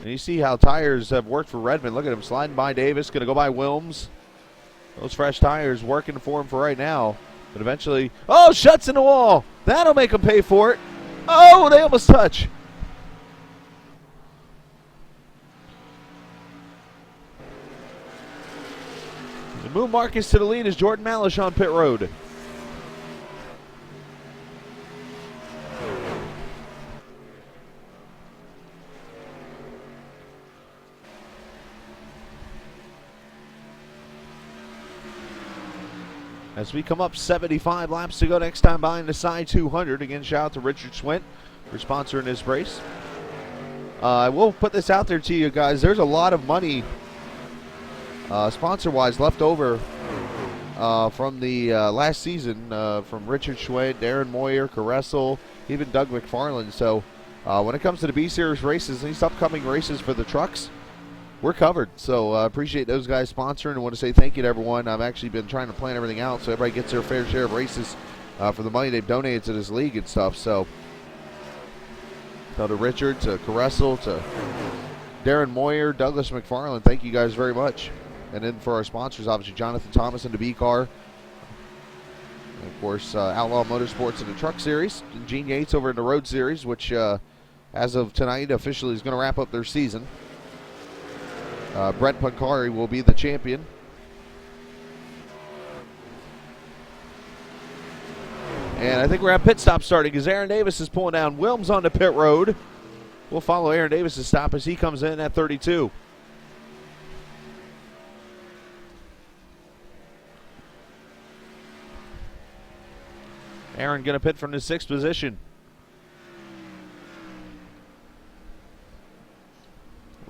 Speaker 1: And you see how tires have worked for Redmond. Look at him sliding by Davis. Going to go by Wilms. Those fresh tires working for him for right now. But eventually, oh, Shutt's in the wall. That'll make him pay for it. Oh, they almost touch. The move Marcus to the lead is Jordan Malish on pit road. As we come up 75 laps to go next time behind the side 200. Again, shout out to Richard Swint for sponsoring this race. I will put this out there to you guys. There's a lot of money sponsor-wise left over from the last season from Richard Schwint, Darren Moyer, Caressel, even Doug McFarland. So when it comes to the B-Series races, these upcoming races for the trucks, we're covered. So I appreciate those guys sponsoring and want to say thank you to everyone. I've actually been trying to plan everything out so everybody gets their fair share of races for the money they've donated to this league and stuff. So to Richard, to Caressel, to Darren Moyer, Douglas McFarland, thank you guys very much. And then for our sponsors, obviously Jonathan Thomas and the B-Car. And of course, Outlaw Motorsports in the Truck Series. And Gene Yates over in the Road Series, which as of tonight officially is going to wrap up their season. Brent Pancari will be the champion. And I think we're at pit stop starting because Aaron Davis is pulling down Wilms on the pit road. We'll follow Aaron Davis' stop as he comes in at 32. Aaron going to pit from the 6th position.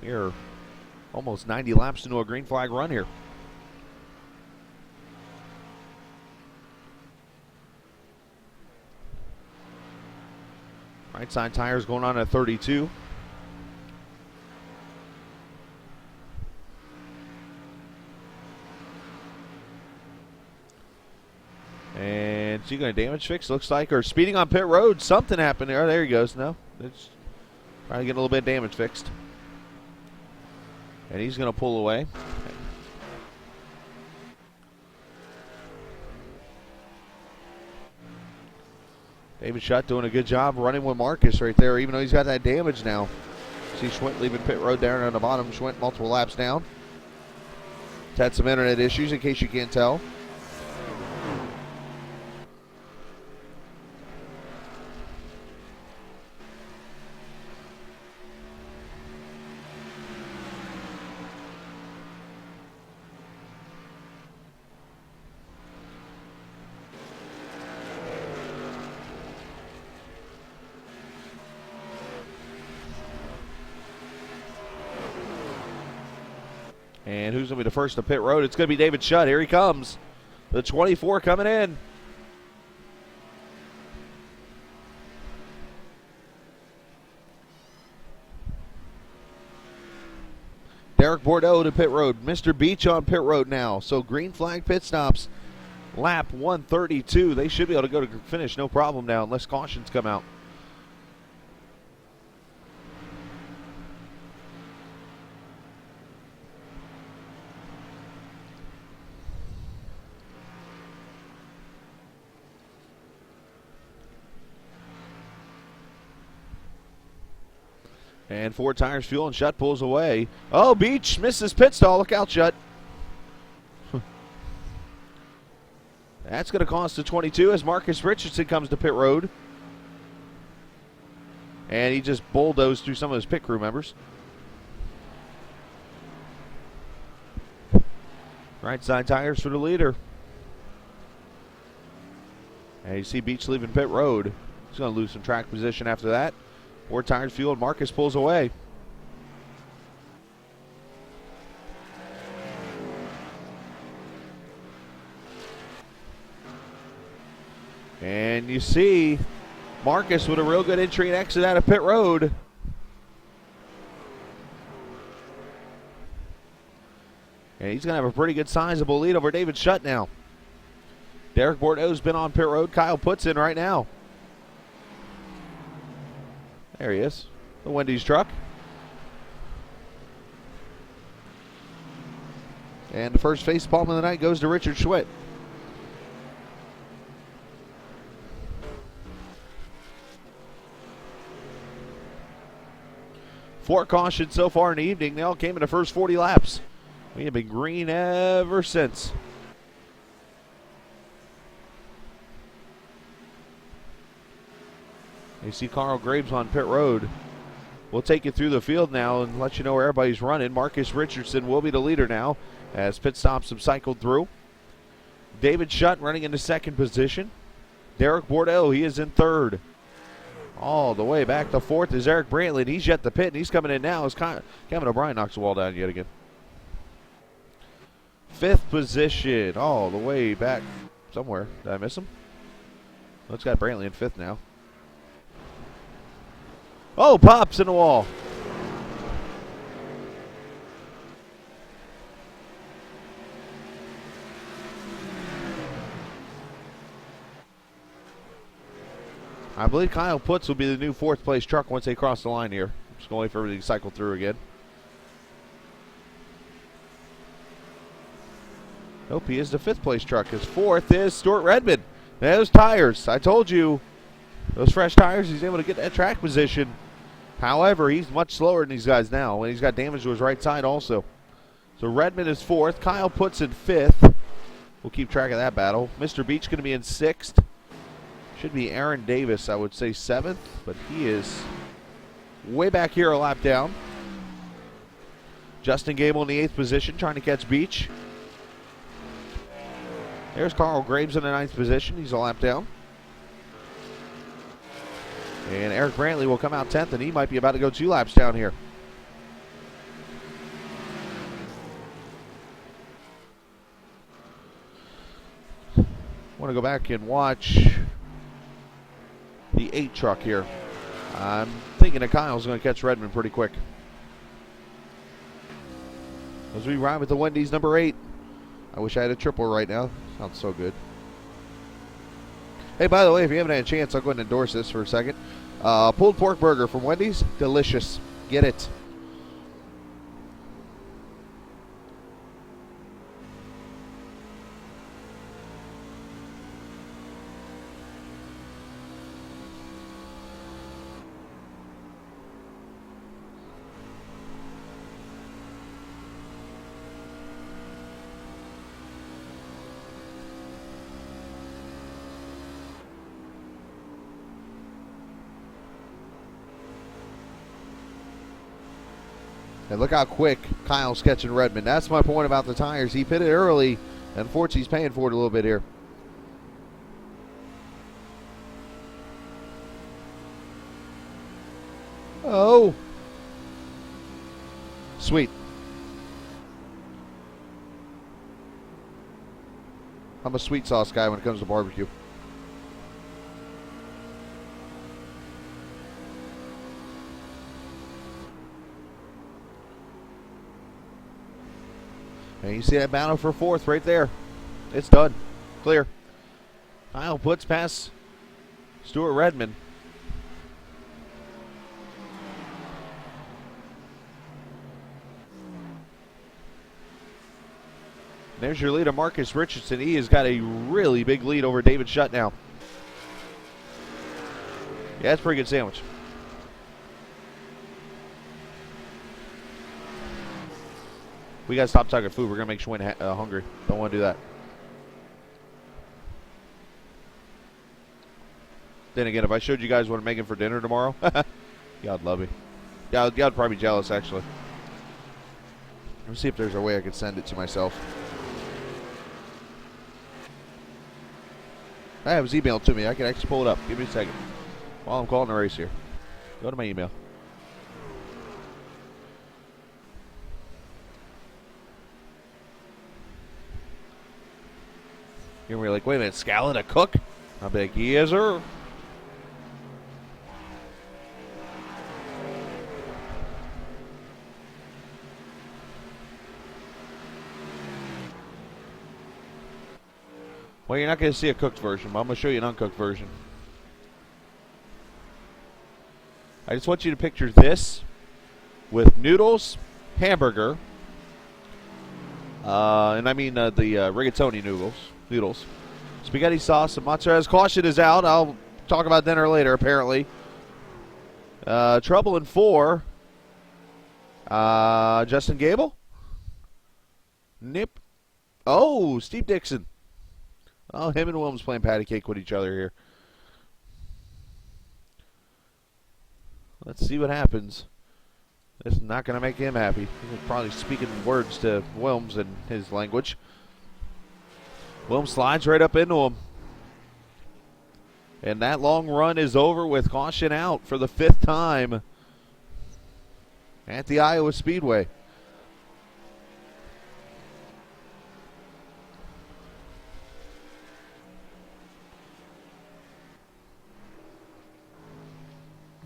Speaker 1: We're almost 90 laps into a green flag run here. Right side tires going on at 32. And is he going to damage fix? Looks like, or speeding on pit road. Something happened there. There he goes. No, it's trying to get a little bit of damage fixed. And he's going to pull away. David Shutt doing a good job running with Marcus right there, even though he's got that damage now. See Schwint leaving pit road down on the bottom. Schwint multiple laps down. He's had some internet issues in case you can't tell. And who's going to be the first to pit road? It's going to be David Shutt. Here he comes. The 24 coming in. Derek Bordeaux to pit road. Mr. Beach on pit road now. So green flag pit stops. Lap 132. They should be able to go to finish no problem now unless cautions come out. And 4 tires, fuel, and Shutt pulls away. Oh, Beach misses pit stall. Look out, Shutt. That's going to cost the 22 as Marcus Richardson comes to pit road. And he just bulldozed through some of his pit crew members. Right side tires for the leader. And you see Beach leaving pit road. He's going to lose some track position after that. 4 tires, fuel, and Marcus pulls away. And you see Marcus with a real good entry and exit out of pit road. And he's going to have a pretty good sizable lead over David Shutt now. Derek Bordeaux's been on pit road. Kyle Puts in right now. There he is, the Wendy's truck. And the first face palm of the night goes to Richard Schwitt. Four cautions so far in the evening. They all came in the first 40 laps. We have been green ever since. You see Carl Graves on pit road. We'll take you through the field now and let you know where everybody's running. Marcus Richardson will be the leader now as pit stops have cycled through. David Shutt running into second position. Derek Bordeaux, he is in third. All the way back to fourth is Eric Brantley. He's yet to pit, and he's coming in now as Kevin O'Brien knocks the wall down yet again. Fifth position, all the way back somewhere. Did I miss him? Let's got Brantley in fifth now. Oh, pops in the wall. I believe Kyle Puts will be the new fourth place truck once they cross the line here. Just going to wait for everything to cycle through again. Nope, he is the fifth place truck. His fourth is Stuart Redmond. Those tires, I told you, those fresh tires, he's able to get that track position. However, he's much slower than these guys now, and he's got damage to his right side also. So Redmond is fourth. Kyle Puts in fifth. We'll keep track of that battle. Mr. Beach going to be in sixth. Should be Aaron Davis, I would say seventh, but he is way back here a lap down. Justin Gable in the eighth position, trying to catch Beach. There's Carl Graves in the ninth position. He's a lap down. And Eric Brantley will come out 10th, and he might be about to go 2 laps down here. Want to go back and watch the 8 truck here. I'm thinking that Kyle's going to catch Redmond pretty quick. As we ride with the Wendy's number 8. I wish I had a triple right now. Sounds so good. Hey, by the way, if you haven't had a chance, I'll go ahead and endorse this for a second. Pulled pork burger from Wendy's. Delicious. Get it. And look how quick Kyle's catching Redmond. That's my point about the tires. He pitted early. Unfortunately, he's paying for it a little bit here. Oh. Sweet. I'm a sweet sauce guy when it comes to barbecue. And you see that battle for fourth right there. It's done. Clear. Kyle puts past Stuart Redmond. There's your leader, Marcus Richardson. He has got a really big lead over David Shutt now. Yeah, that's a pretty good sandwich. We got to stop talking food. We're going to make Schwinn hungry. Don't want to do that. Then again, if I showed you guys what I'm making for dinner tomorrow, y'all love me. Y'all probably be jealous, actually. Let me see if there's a way I could send it to myself. It was emailed to me. I can actually pull it up. Give me a second. While I'm calling the race here. Go to my email. You're gonna be like, wait a minute, Scallon a cook? I'll be like, yes, sir. Well, you're not going to see a cooked version, but I'm going to show you an uncooked version. I just want you to picture this with noodles, hamburger, and I mean the rigatoni noodles, spaghetti sauce, and mozzarella. Caution is out. I'll talk about dinner later, apparently. Trouble in 4. Justin Gable? Nip. Oh, Steve Dixon. Oh, him and Williams playing patty cake with each other here. Let's see what happens. This is not going to make him happy. He's probably speaking words to Williams in his language. Williams slides right up into him. And that long run is over with caution out for the 5th time at the Iowa Speedway.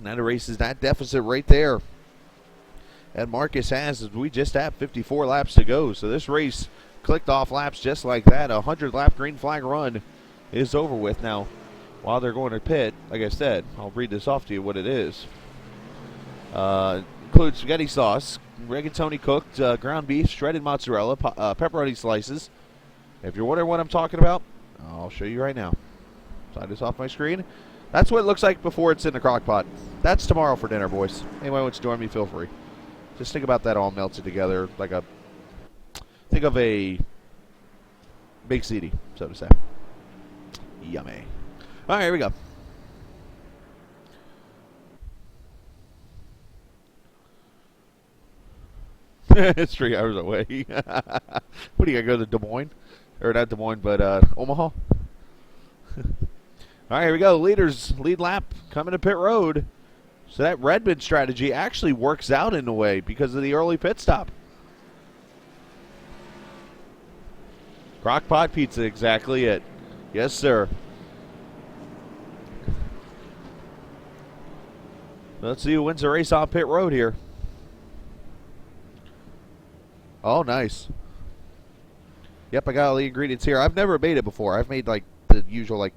Speaker 1: That erases that deficit right there. And Marcus has, as we just have 54 laps to go. So this race clicked off laps just like that. A 100-lap green flag run is over with. Now, while they're going to pit, like I said, I'll read this off to you what it is. Includes spaghetti sauce, rigatoni cooked, ground beef, shredded mozzarella, pepperoni slices. If you're wondering what I'm talking about, I'll show you right now. Slide this off my screen. That's what it looks like before it's in the crock pot. That's tomorrow for dinner, boys. Anybody wants to join me, feel free. Just think about that all melted together like a... Think of a big CD, so to say. Yummy. All right, here we go. It's 3 hours away. What do you got to go to Des Moines? Or not Des Moines, but Omaha? All right, here we go. Leaders, lead lap coming to pit road. So that Redmond strategy actually works out in a way because of the early pit stop. Crockpot pizza, exactly it. Yes, sir. Let's see who wins the race on pit road here. Oh, nice. Yep, I got all the ingredients here. I've never made it before. I've made like the usual like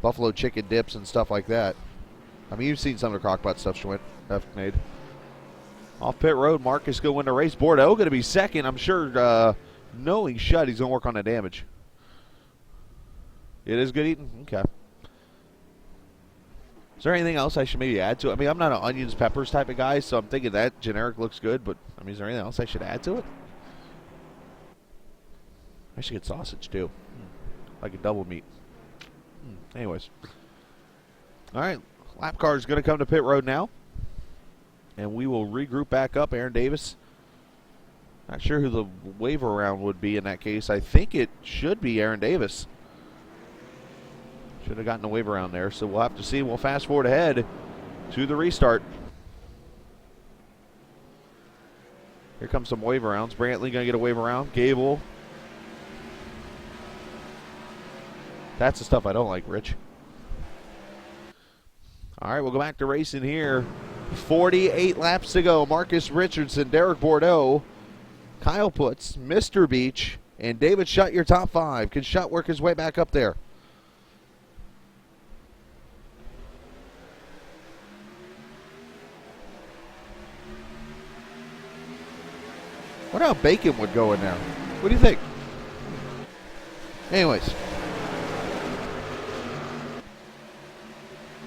Speaker 1: buffalo chicken dips and stuff like that. I mean, you've seen some of the crockpot stuff I've made. Off pit road, Marcus going to win the race. Bordeaux going to be second. I'm sure knowing Shutt, he's going to work on the damage. It is good eating? Okay. Is there anything else I should maybe add to it? I mean, I'm not an onions, peppers type of guy, so I'm thinking that generic looks good, but I mean, is there anything else I should add to it? I should get sausage, too. Like a double meat. Anyways. All right. Lap car is going to come to pit road now. And we will regroup back up. Aaron Davis. Not sure who the waiver round would be in that case. I think it should be Aaron Davis. Should have gotten a waiver round there. So we'll have to see. We'll fast forward ahead to the restart. Here comes some waiver rounds. Brantley going to get a waiver round. Gable. That's the stuff I don't like, Rich. All right, we'll go back to racing here. 48 laps to go. Marcus Richardson, Derek Bordeaux Kyle Putz, Mr. Beach, and David Shutt, your top 5. Can Shutt work his way back up there? What how Bacon would go in there? What do you think? Anyways.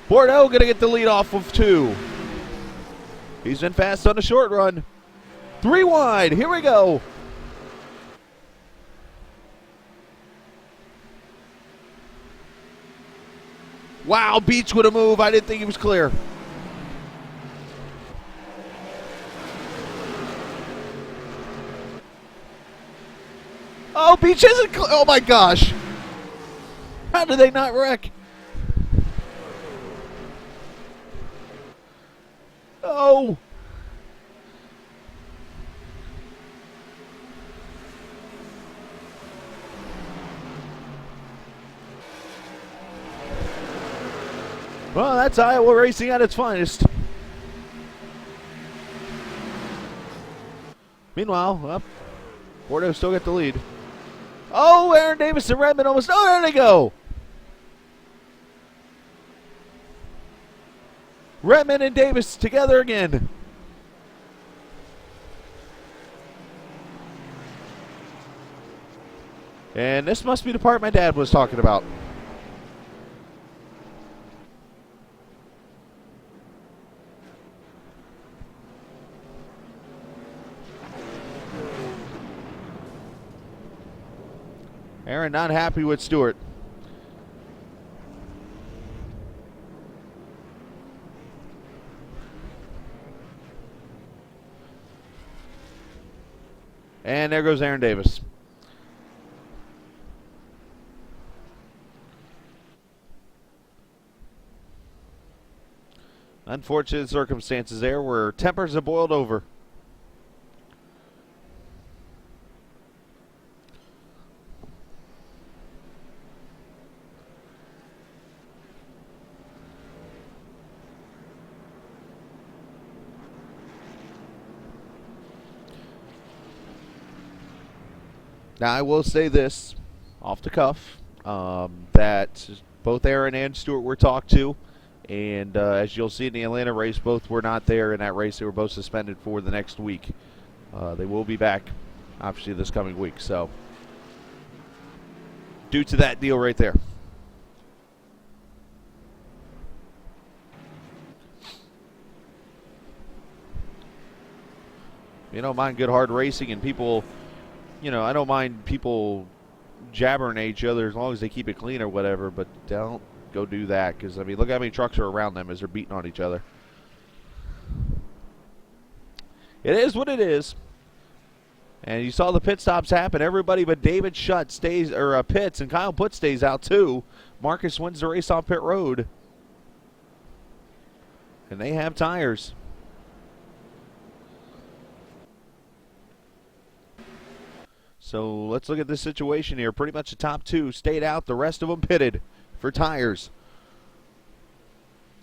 Speaker 1: Bordeaux going to get the lead off of 2. He's been fast on the short run. 3 wide. Here we go. Wow, Beach with a move. I didn't think he was clear. Oh, Beach isn't clear. Oh, my gosh. How did they not wreck? Oh. Well, that's Iowa racing at its finest. Meanwhile, Bordeaux still got the lead. Oh, Aaron Davis and Redmond almost. Oh, there they go. Redmond and Davis together again. And this must be the part my dad was talking about. Aaron not happy with Stewart. And there goes Aaron Davis. Unfortunate circumstances there where tempers have boiled over. Now, I will say this off the cuff, that both Aaron and Stewart were talked to, and as you'll see in the Atlanta race, both were not there in that race. They were both suspended for the next week. They will be back, obviously, this coming week. So, due to that deal right there. You don't mind good hard racing and people... You know, I don't mind people jabbering at each other as long as they keep it clean or whatever, but don't go do that because, I mean, look how many trucks are around them as they're beating on each other. It is what it is. And you saw the pit stops happen. Everybody but David Shutt stays, or pits, and Kyle Putz stays out too. Marcus wins the race off pit road. And they have tires. So let's look at this situation here. Pretty much the top 2 stayed out. The rest of them pitted for tires.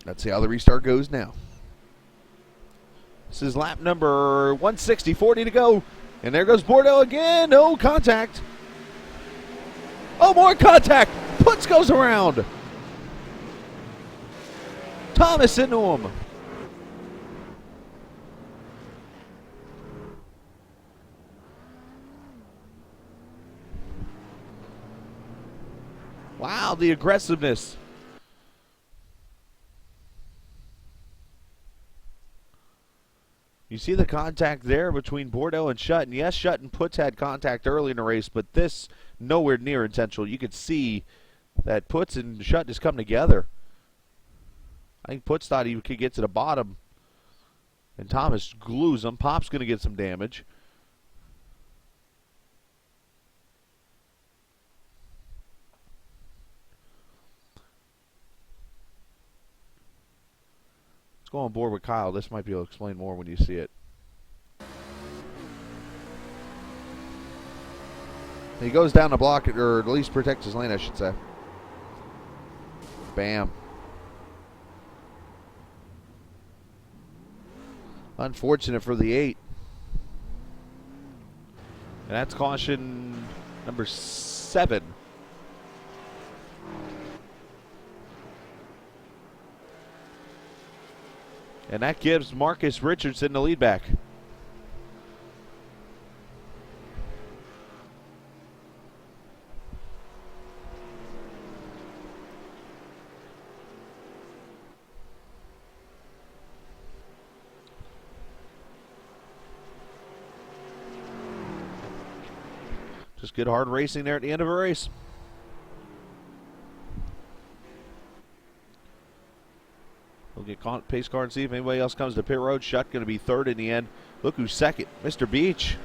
Speaker 1: Let's see how the restart goes now. This is lap number 160, 40 to go. And there goes Bordeaux again. No contact. Oh, more contact. Putz goes around. Thomas into him. Wow, the aggressiveness. You see the contact there between Bordeaux and Shutt. And yes, Shutt and Putz had contact early in the race, but this nowhere near intentional. You could see that Putz and Shutt just come together. I think Putz thought he could get to the bottom. And Thomas glues him. Pop's going to get some damage. Go on board with Kyle. This might be able to explain more when you see it. He goes down the block, or at least protects his lane, I should say. Bam. Unfortunate for the 8. And that's caution number 7. And that gives Marcus Richardson the lead back. Just good hard racing there at the end of a race. We'll get pace car and see if anybody else comes to pit road. Shutt going to be 3rd in the end. Look who's 2nd. Mr. Beach.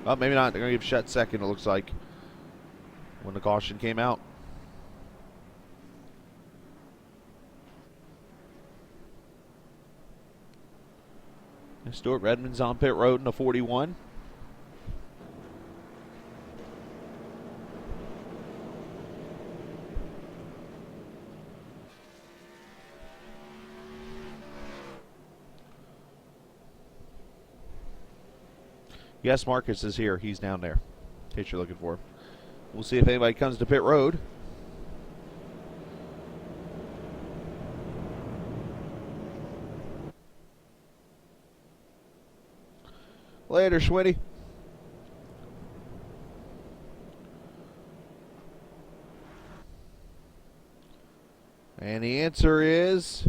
Speaker 1: Well, maybe not. They're going to give Shutt 2nd, it looks like, when the caution came out. And Stuart Redmond's on pit road in the 41. Yes, Marcus is here. He's down there, in case you're looking for him. We'll see if anybody comes to pit road. Later, Schwitty. And the answer is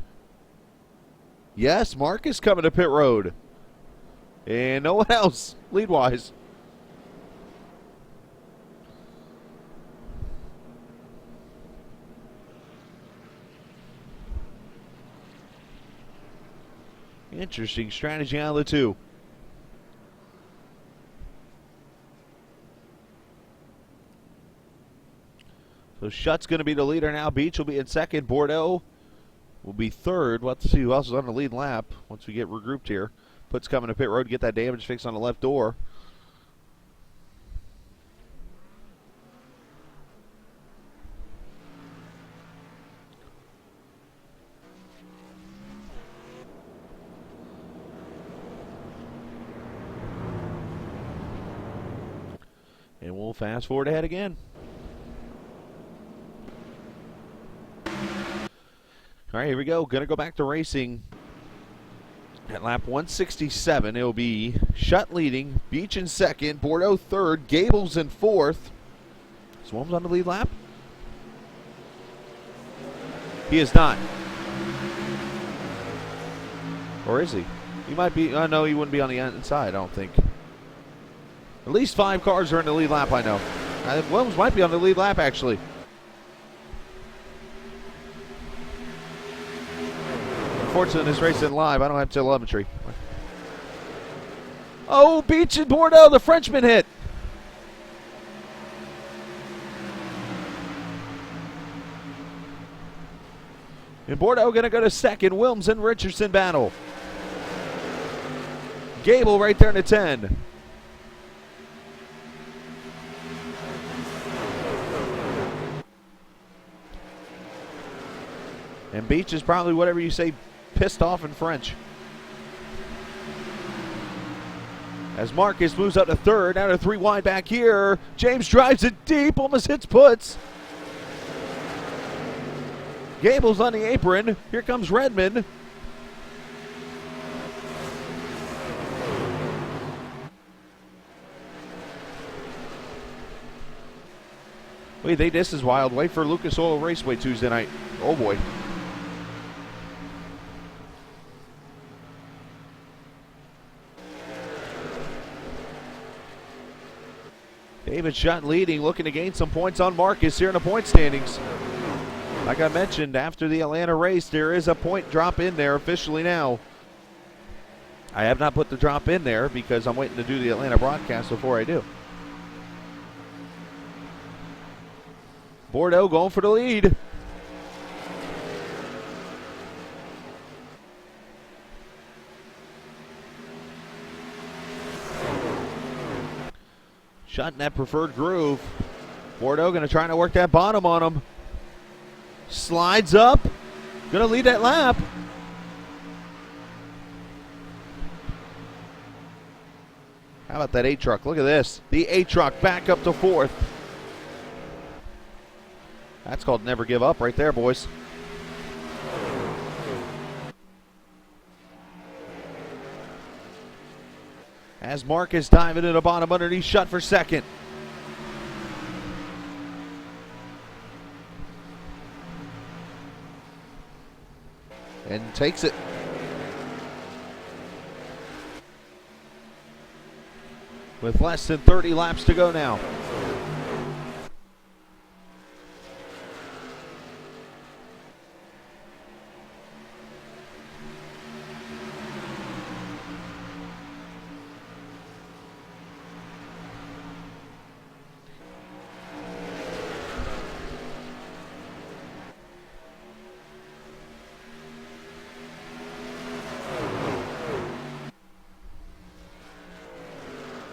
Speaker 1: yes, Marcus coming to pit road. And no one else, lead-wise. Interesting strategy out of the 2. So Shutt's going to be the leader now. Beach will be in 2nd. Bordeaux will be 3rd. We'll have to see who else is on the lead lap once we get regrouped here. Puts coming to pit road to get that damage fixed on the left door. And we'll fast forward ahead again. All right, here we go. Going to go back to racing. At lap 167, it'll be Shutt leading, Beach in 2nd, Bordeaux 3rd, Gables in 4th. Swarm's on the lead lap? He is not. Or is he? He might be. No, he wouldn't be on the inside, I don't think. At least 5 cars are in the lead lap, I know. Williams might be on the lead lap, actually. Unfortunately, this race isn't live. I don't have telemetry. Oh, Beach and Bordeaux, the Frenchman hit. And Bordeaux going to go to 2nd. Wilms and Richardson battle. Gable right there in the 10. And Beach is probably whatever you say, pissed off in French. As Marcus moves up to 3rd, out of 3 wide back here. James drives it deep, almost hits puts. Gable's on the apron. Here comes Redmond. Wait, this is wild. Wait for Lucas Oil Raceway Tuesday night. Oh boy. David Shutt leading, looking to gain some points on Marcus here in the point standings. Like I mentioned, after the Atlanta race, there is a point drop in there officially now. I have not put the drop in there because I'm waiting to do the Atlanta broadcast before I do. Bordeaux going for the lead. Shot in that preferred groove. Bordeaux going to try to work that bottom on him. Slides up. Going to lead that lap. How about that 8 truck? Look at this. The 8 truck back up to 4th. That's called never give up right there, boys. As Marcus diving to the bottom underneath, shut for 2nd. And takes it. With less than 30 laps to go now.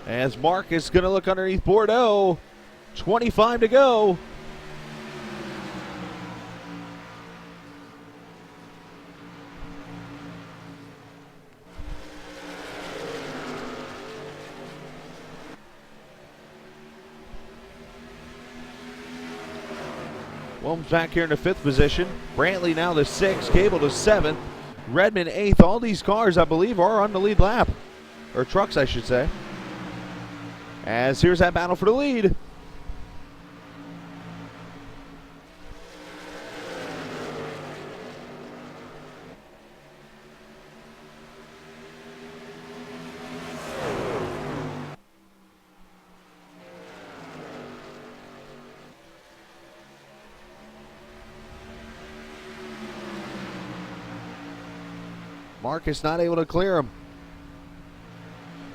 Speaker 1: As Marcus going to look underneath Bordeaux. 25 to go. Wilms back here in the 5th position. Brantley now the 6th. Cable to 7th. Redmond 8th. All these cars, I believe, are on the lead lap. Or trucks, I should say. As here's that battle for the lead. Marcus not able to clear him.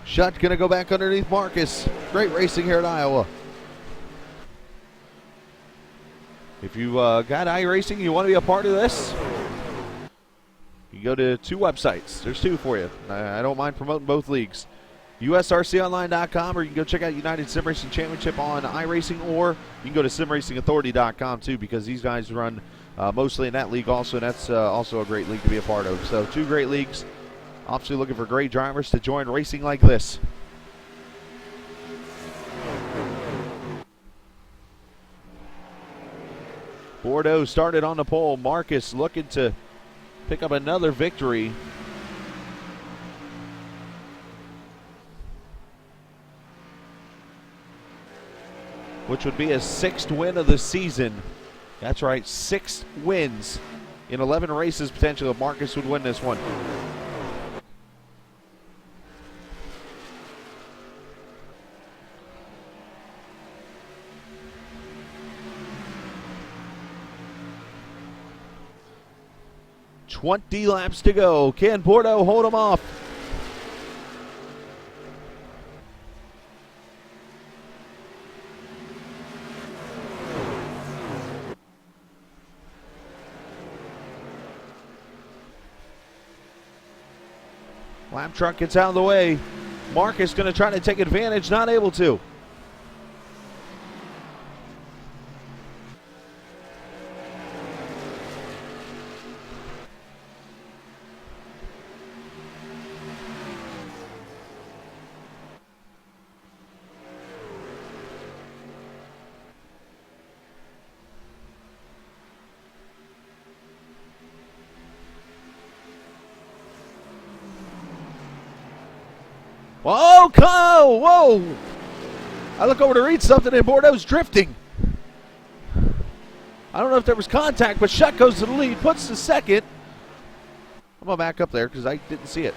Speaker 1: Shutt going to go back underneath Marcus. Great racing here at Iowa. If you got iRacing, you want to be a part of this, you go to 2 websites. There's 2 for you. I don't mind promoting both leagues. USRConline.com, or you can go check out United Sim Racing Championship on iRacing, or you can go to simracingauthority.com too, because these guys run mostly in that league also, and that's also a great league to be a part of. So 2 great leagues. Obviously looking for great drivers to join racing like this. Bordeaux started on the pole. Marcus looking to pick up another victory. Which would be his 6th win of the season. That's right, 6 wins in 11 races potentially if Marcus would win this one. .20 laps to go. Can Bordeaux hold him off? Lap truck gets out of the way. Marcus going to try to take advantage, not able to. Oh, whoa! I look over to read something and Bordeaux's drifting. I don't know if there was contact, but Shutt goes to the lead, puts the 2nd. I'm going to back up there because I didn't see it.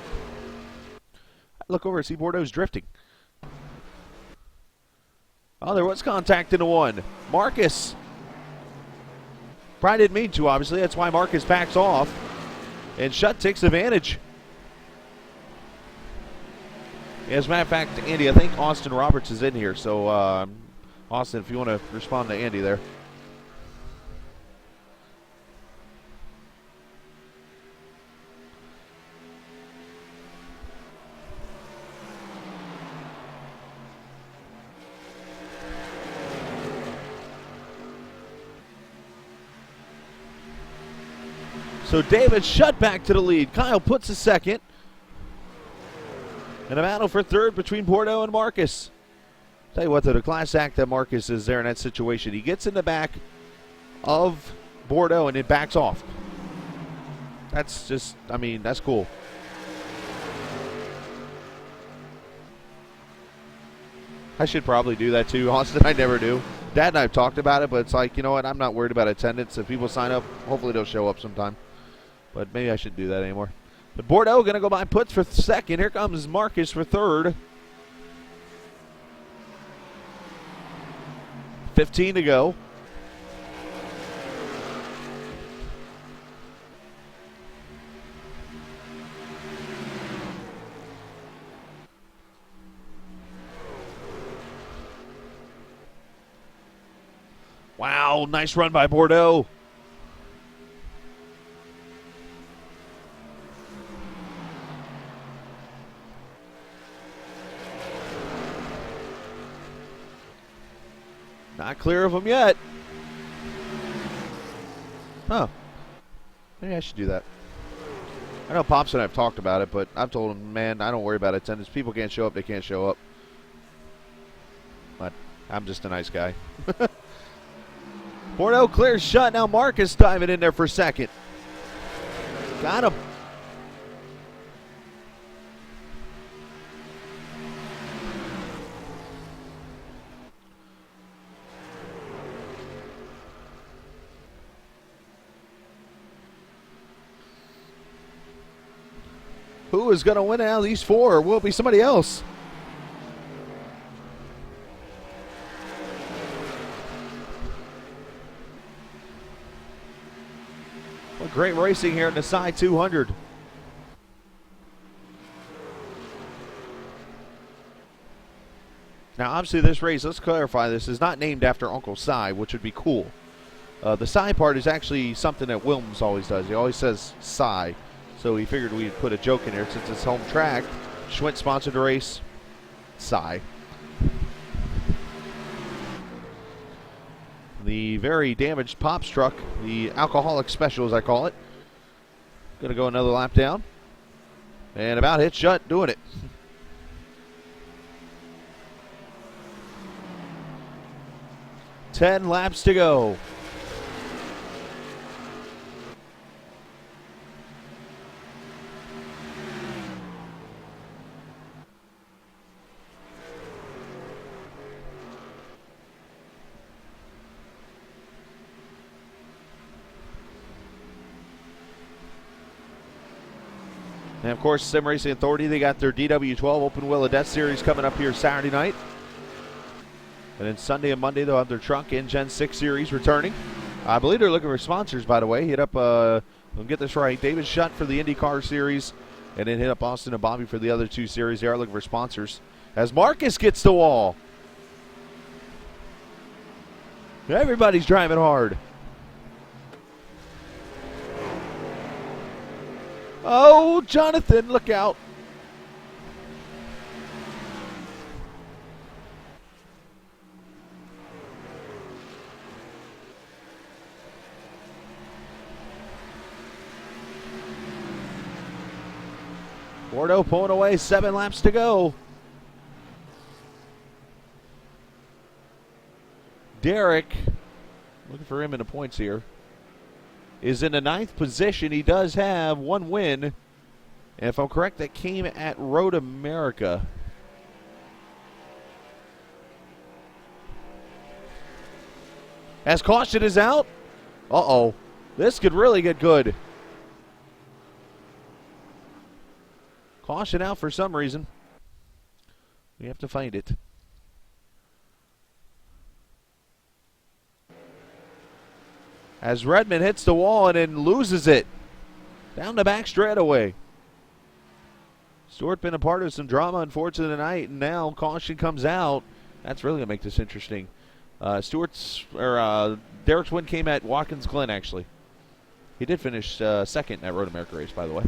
Speaker 1: I look over and see Bordeaux's drifting. Oh, there was contact in the 1. Marcus. Probably didn't mean to, obviously. That's why Marcus backs off. And Shutt takes advantage. As a matter of fact, Andy, I think Austin Roberts is in here. So, Austin, if you want to respond to Andy there. So David Shutt back to the lead. Kyle puts a 2nd. And a battle for third between Bordeaux and Marcus. Tell you what, though, the class act that Marcus is there in that situation. He gets in the back of Bordeaux and it backs off. That's just, I mean, that's cool. I should probably do that too, Austin. I never do. Dad and I have talked about it, but it's like, you know what? I'm not worried about attendance. If people sign up, hopefully they'll show up sometime. But maybe I shouldn't do that anymore. But Bordeaux going to go by Puts for second. Here comes Marcus for third. 15 to go. Wow, nice run by Bordeaux. Not clear of him yet. Huh. Maybe I should do that. I know Pops and I have talked about it, but I've told him, man, I don't worry about attendance. People can't show up, they can't show up. But I'm just a nice guy. Bordeaux clears shut. Now Marcus diving in there for second. Got him. Who is going to win out of these four? Or will it be somebody else? Well, great racing here in the side 200. Now, obviously, this race, let's clarify this, is not named after Uncle Si, which would be cool. The Si part is actually something that Wilms always does. He always says Si. So we figured we'd put a joke in there since it's home track. Schwint sponsored the race. Si. The very damaged Pops truck, the alcoholic special as I call it. Gonna go another lap down. And about hit shut, doing it. Ten laps to go. And, of course, Sim Racing Authority, they got their DW12 Open Wheel of Death Series coming up here Saturday night. And then Sunday and Monday, they'll have their Trunk and Gen 6 Series returning. I believe they're looking for sponsors, by the way. Hit up, I'll get this right, David Shutt for the IndyCar Series, and then hit up Austin and Bobby for the other two series. They are looking for sponsors. As Marcus gets the wall. Everybody's driving hard. Oh, Jonathan, look out. Bordeaux pulling away, 7 laps to go. Derek, looking for him in the points here, is in the 9th position. He does have 1 win. And if I'm correct, that came at Road America. As caution is out. Uh-oh. This could really get good. Caution out for some reason. We have to find it. As Redmond hits the wall and then loses it. Down the back straightaway. Stewart been a part of some drama, unfortunately, tonight, and now caution comes out. That's really going to make this interesting. Derek's win came at Watkins Glen, actually. He did finish second in that Road America race, by the way.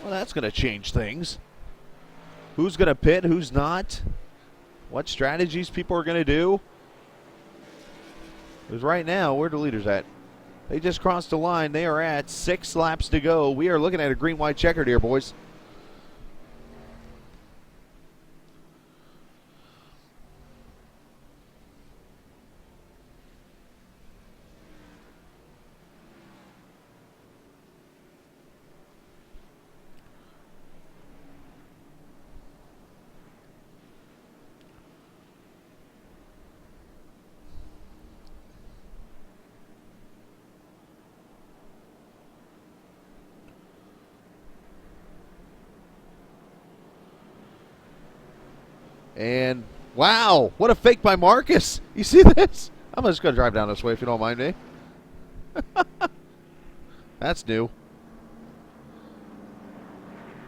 Speaker 1: Well, that's going to change things. Who's going to pit, who's not? What strategies people are going to do? Because right now, where are the leaders at? They just crossed the line. They are at 6 laps to go. We are looking at a green-white checkered here, boys. And, wow, what a fake by Marcus. You see this? I'm just going to drive down this way if you don't mind me. That's new.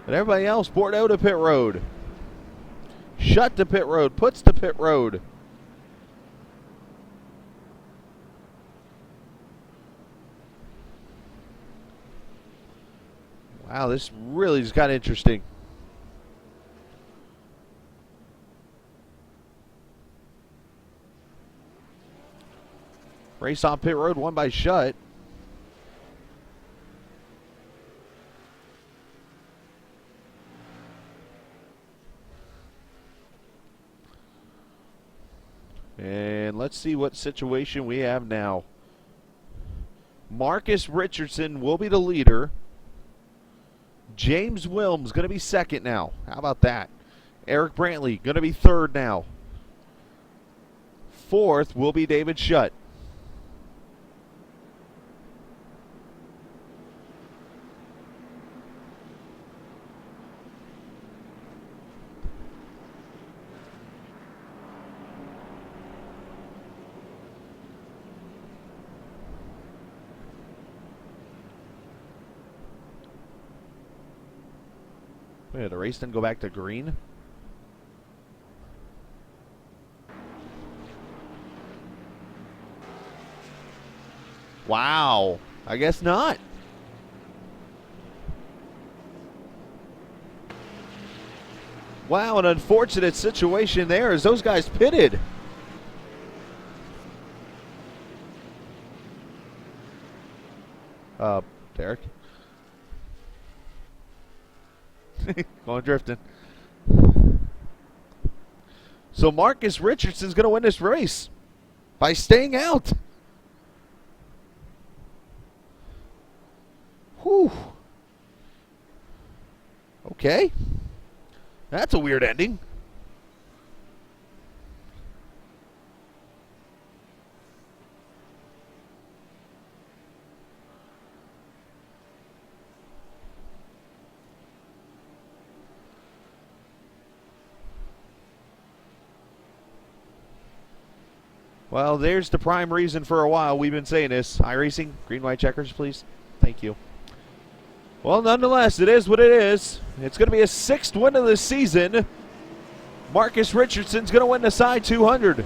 Speaker 1: And everybody else, Bordeaux to pit road. Shut to pit road, puts to pit road. Wow, this really just got interesting. Race off pit road, won by Shutt. And let's see what situation we have now. Marcus Richardson will be the leader. James Wilms going to be second now. How about that? Eric Brantley going to be third now. Fourth will be David Shutt. Wait, the race didn't go back to green? Wow. I guess not. Wow, an unfortunate situation there as those guys pitted. Derek. Going drifting. So Marcus Richardson's going to win this race by staying out. Whew. Okay. That's a weird ending. Well, there's the prime reason for a while we've been saying this. iRacing, green, white checkers, please. Thank you. Well, nonetheless, it is what it is. It's going to be a 6th win of the season. Marcus Richardson's going to win the side 200.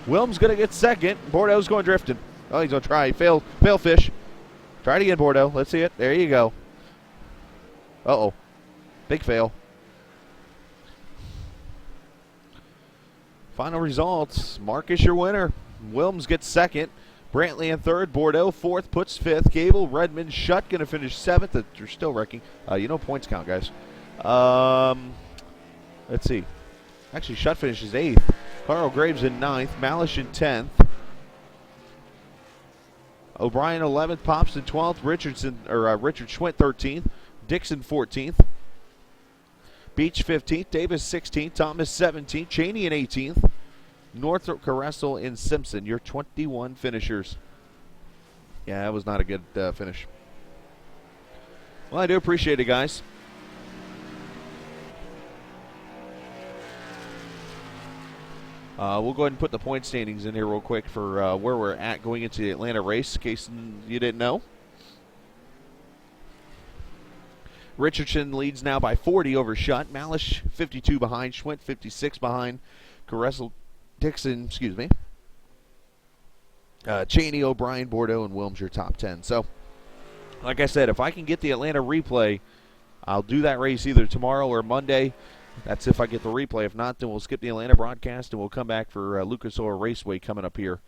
Speaker 1: Wilm's going to get second. Bordeaux's going drifting. Oh, he's going to try. Fail fish. Try it again, Bordeaux. Let's see it. There you go. Uh-oh. Big fail. Final results. Marcus, your winner. Wilms gets second. Brantley in third. Bordeaux fourth. Puts fifth. Gable, Redmond, Shutt going to finish seventh. You're still wrecking. Points count, guys. Let's see. Actually, Shutt finishes eighth. Carl Graves in ninth. Malish in 10th. O'Brien 11th. Pops in 12th. Richard Schwint 13th. Dixon 14th. Beach 15th, Davis 16th, Thomas 17th, Cheney in 18th, Northrop, Caressel, and Simpson, your 21 finishers. Yeah, that was not a good finish. Well, I do appreciate it, guys. We'll go ahead and put the point standings in here real quick for where we're at going into the Atlanta race, in case you didn't know. Richardson leads now by 40 over Shutt. Malish 52 behind. Schwint 56 behind. Caressel, Dixon, Cheney, O'Brien, Bordeaux, and Wilms your top 10. So, like I said, if I can get the Atlanta replay, I'll do that race either tomorrow or Monday. That's if I get the replay. If not, then we'll skip the Atlanta broadcast and we'll come back for Lucas Oil Raceway coming up here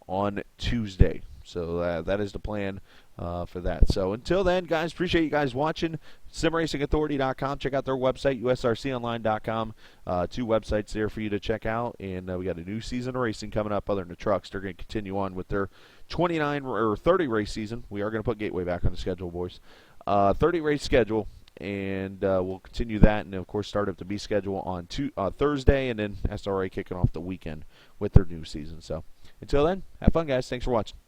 Speaker 1: on Tuesday. So that is the plan for that. So until then, guys, appreciate you guys watching. SimRacingAuthority.com. Check out their website, USRConline.com. 2 websites there for you to check out. And we got a new season of racing coming up other than the trucks. They're going to continue on with their 29 or 30 race season. We are going to put Gateway back on the schedule, boys. 30 race schedule. And we'll continue that, and of course start up the B schedule on Thursday, and then SRA kicking off the weekend with their new season. So until then, have fun, guys. Thanks for watching.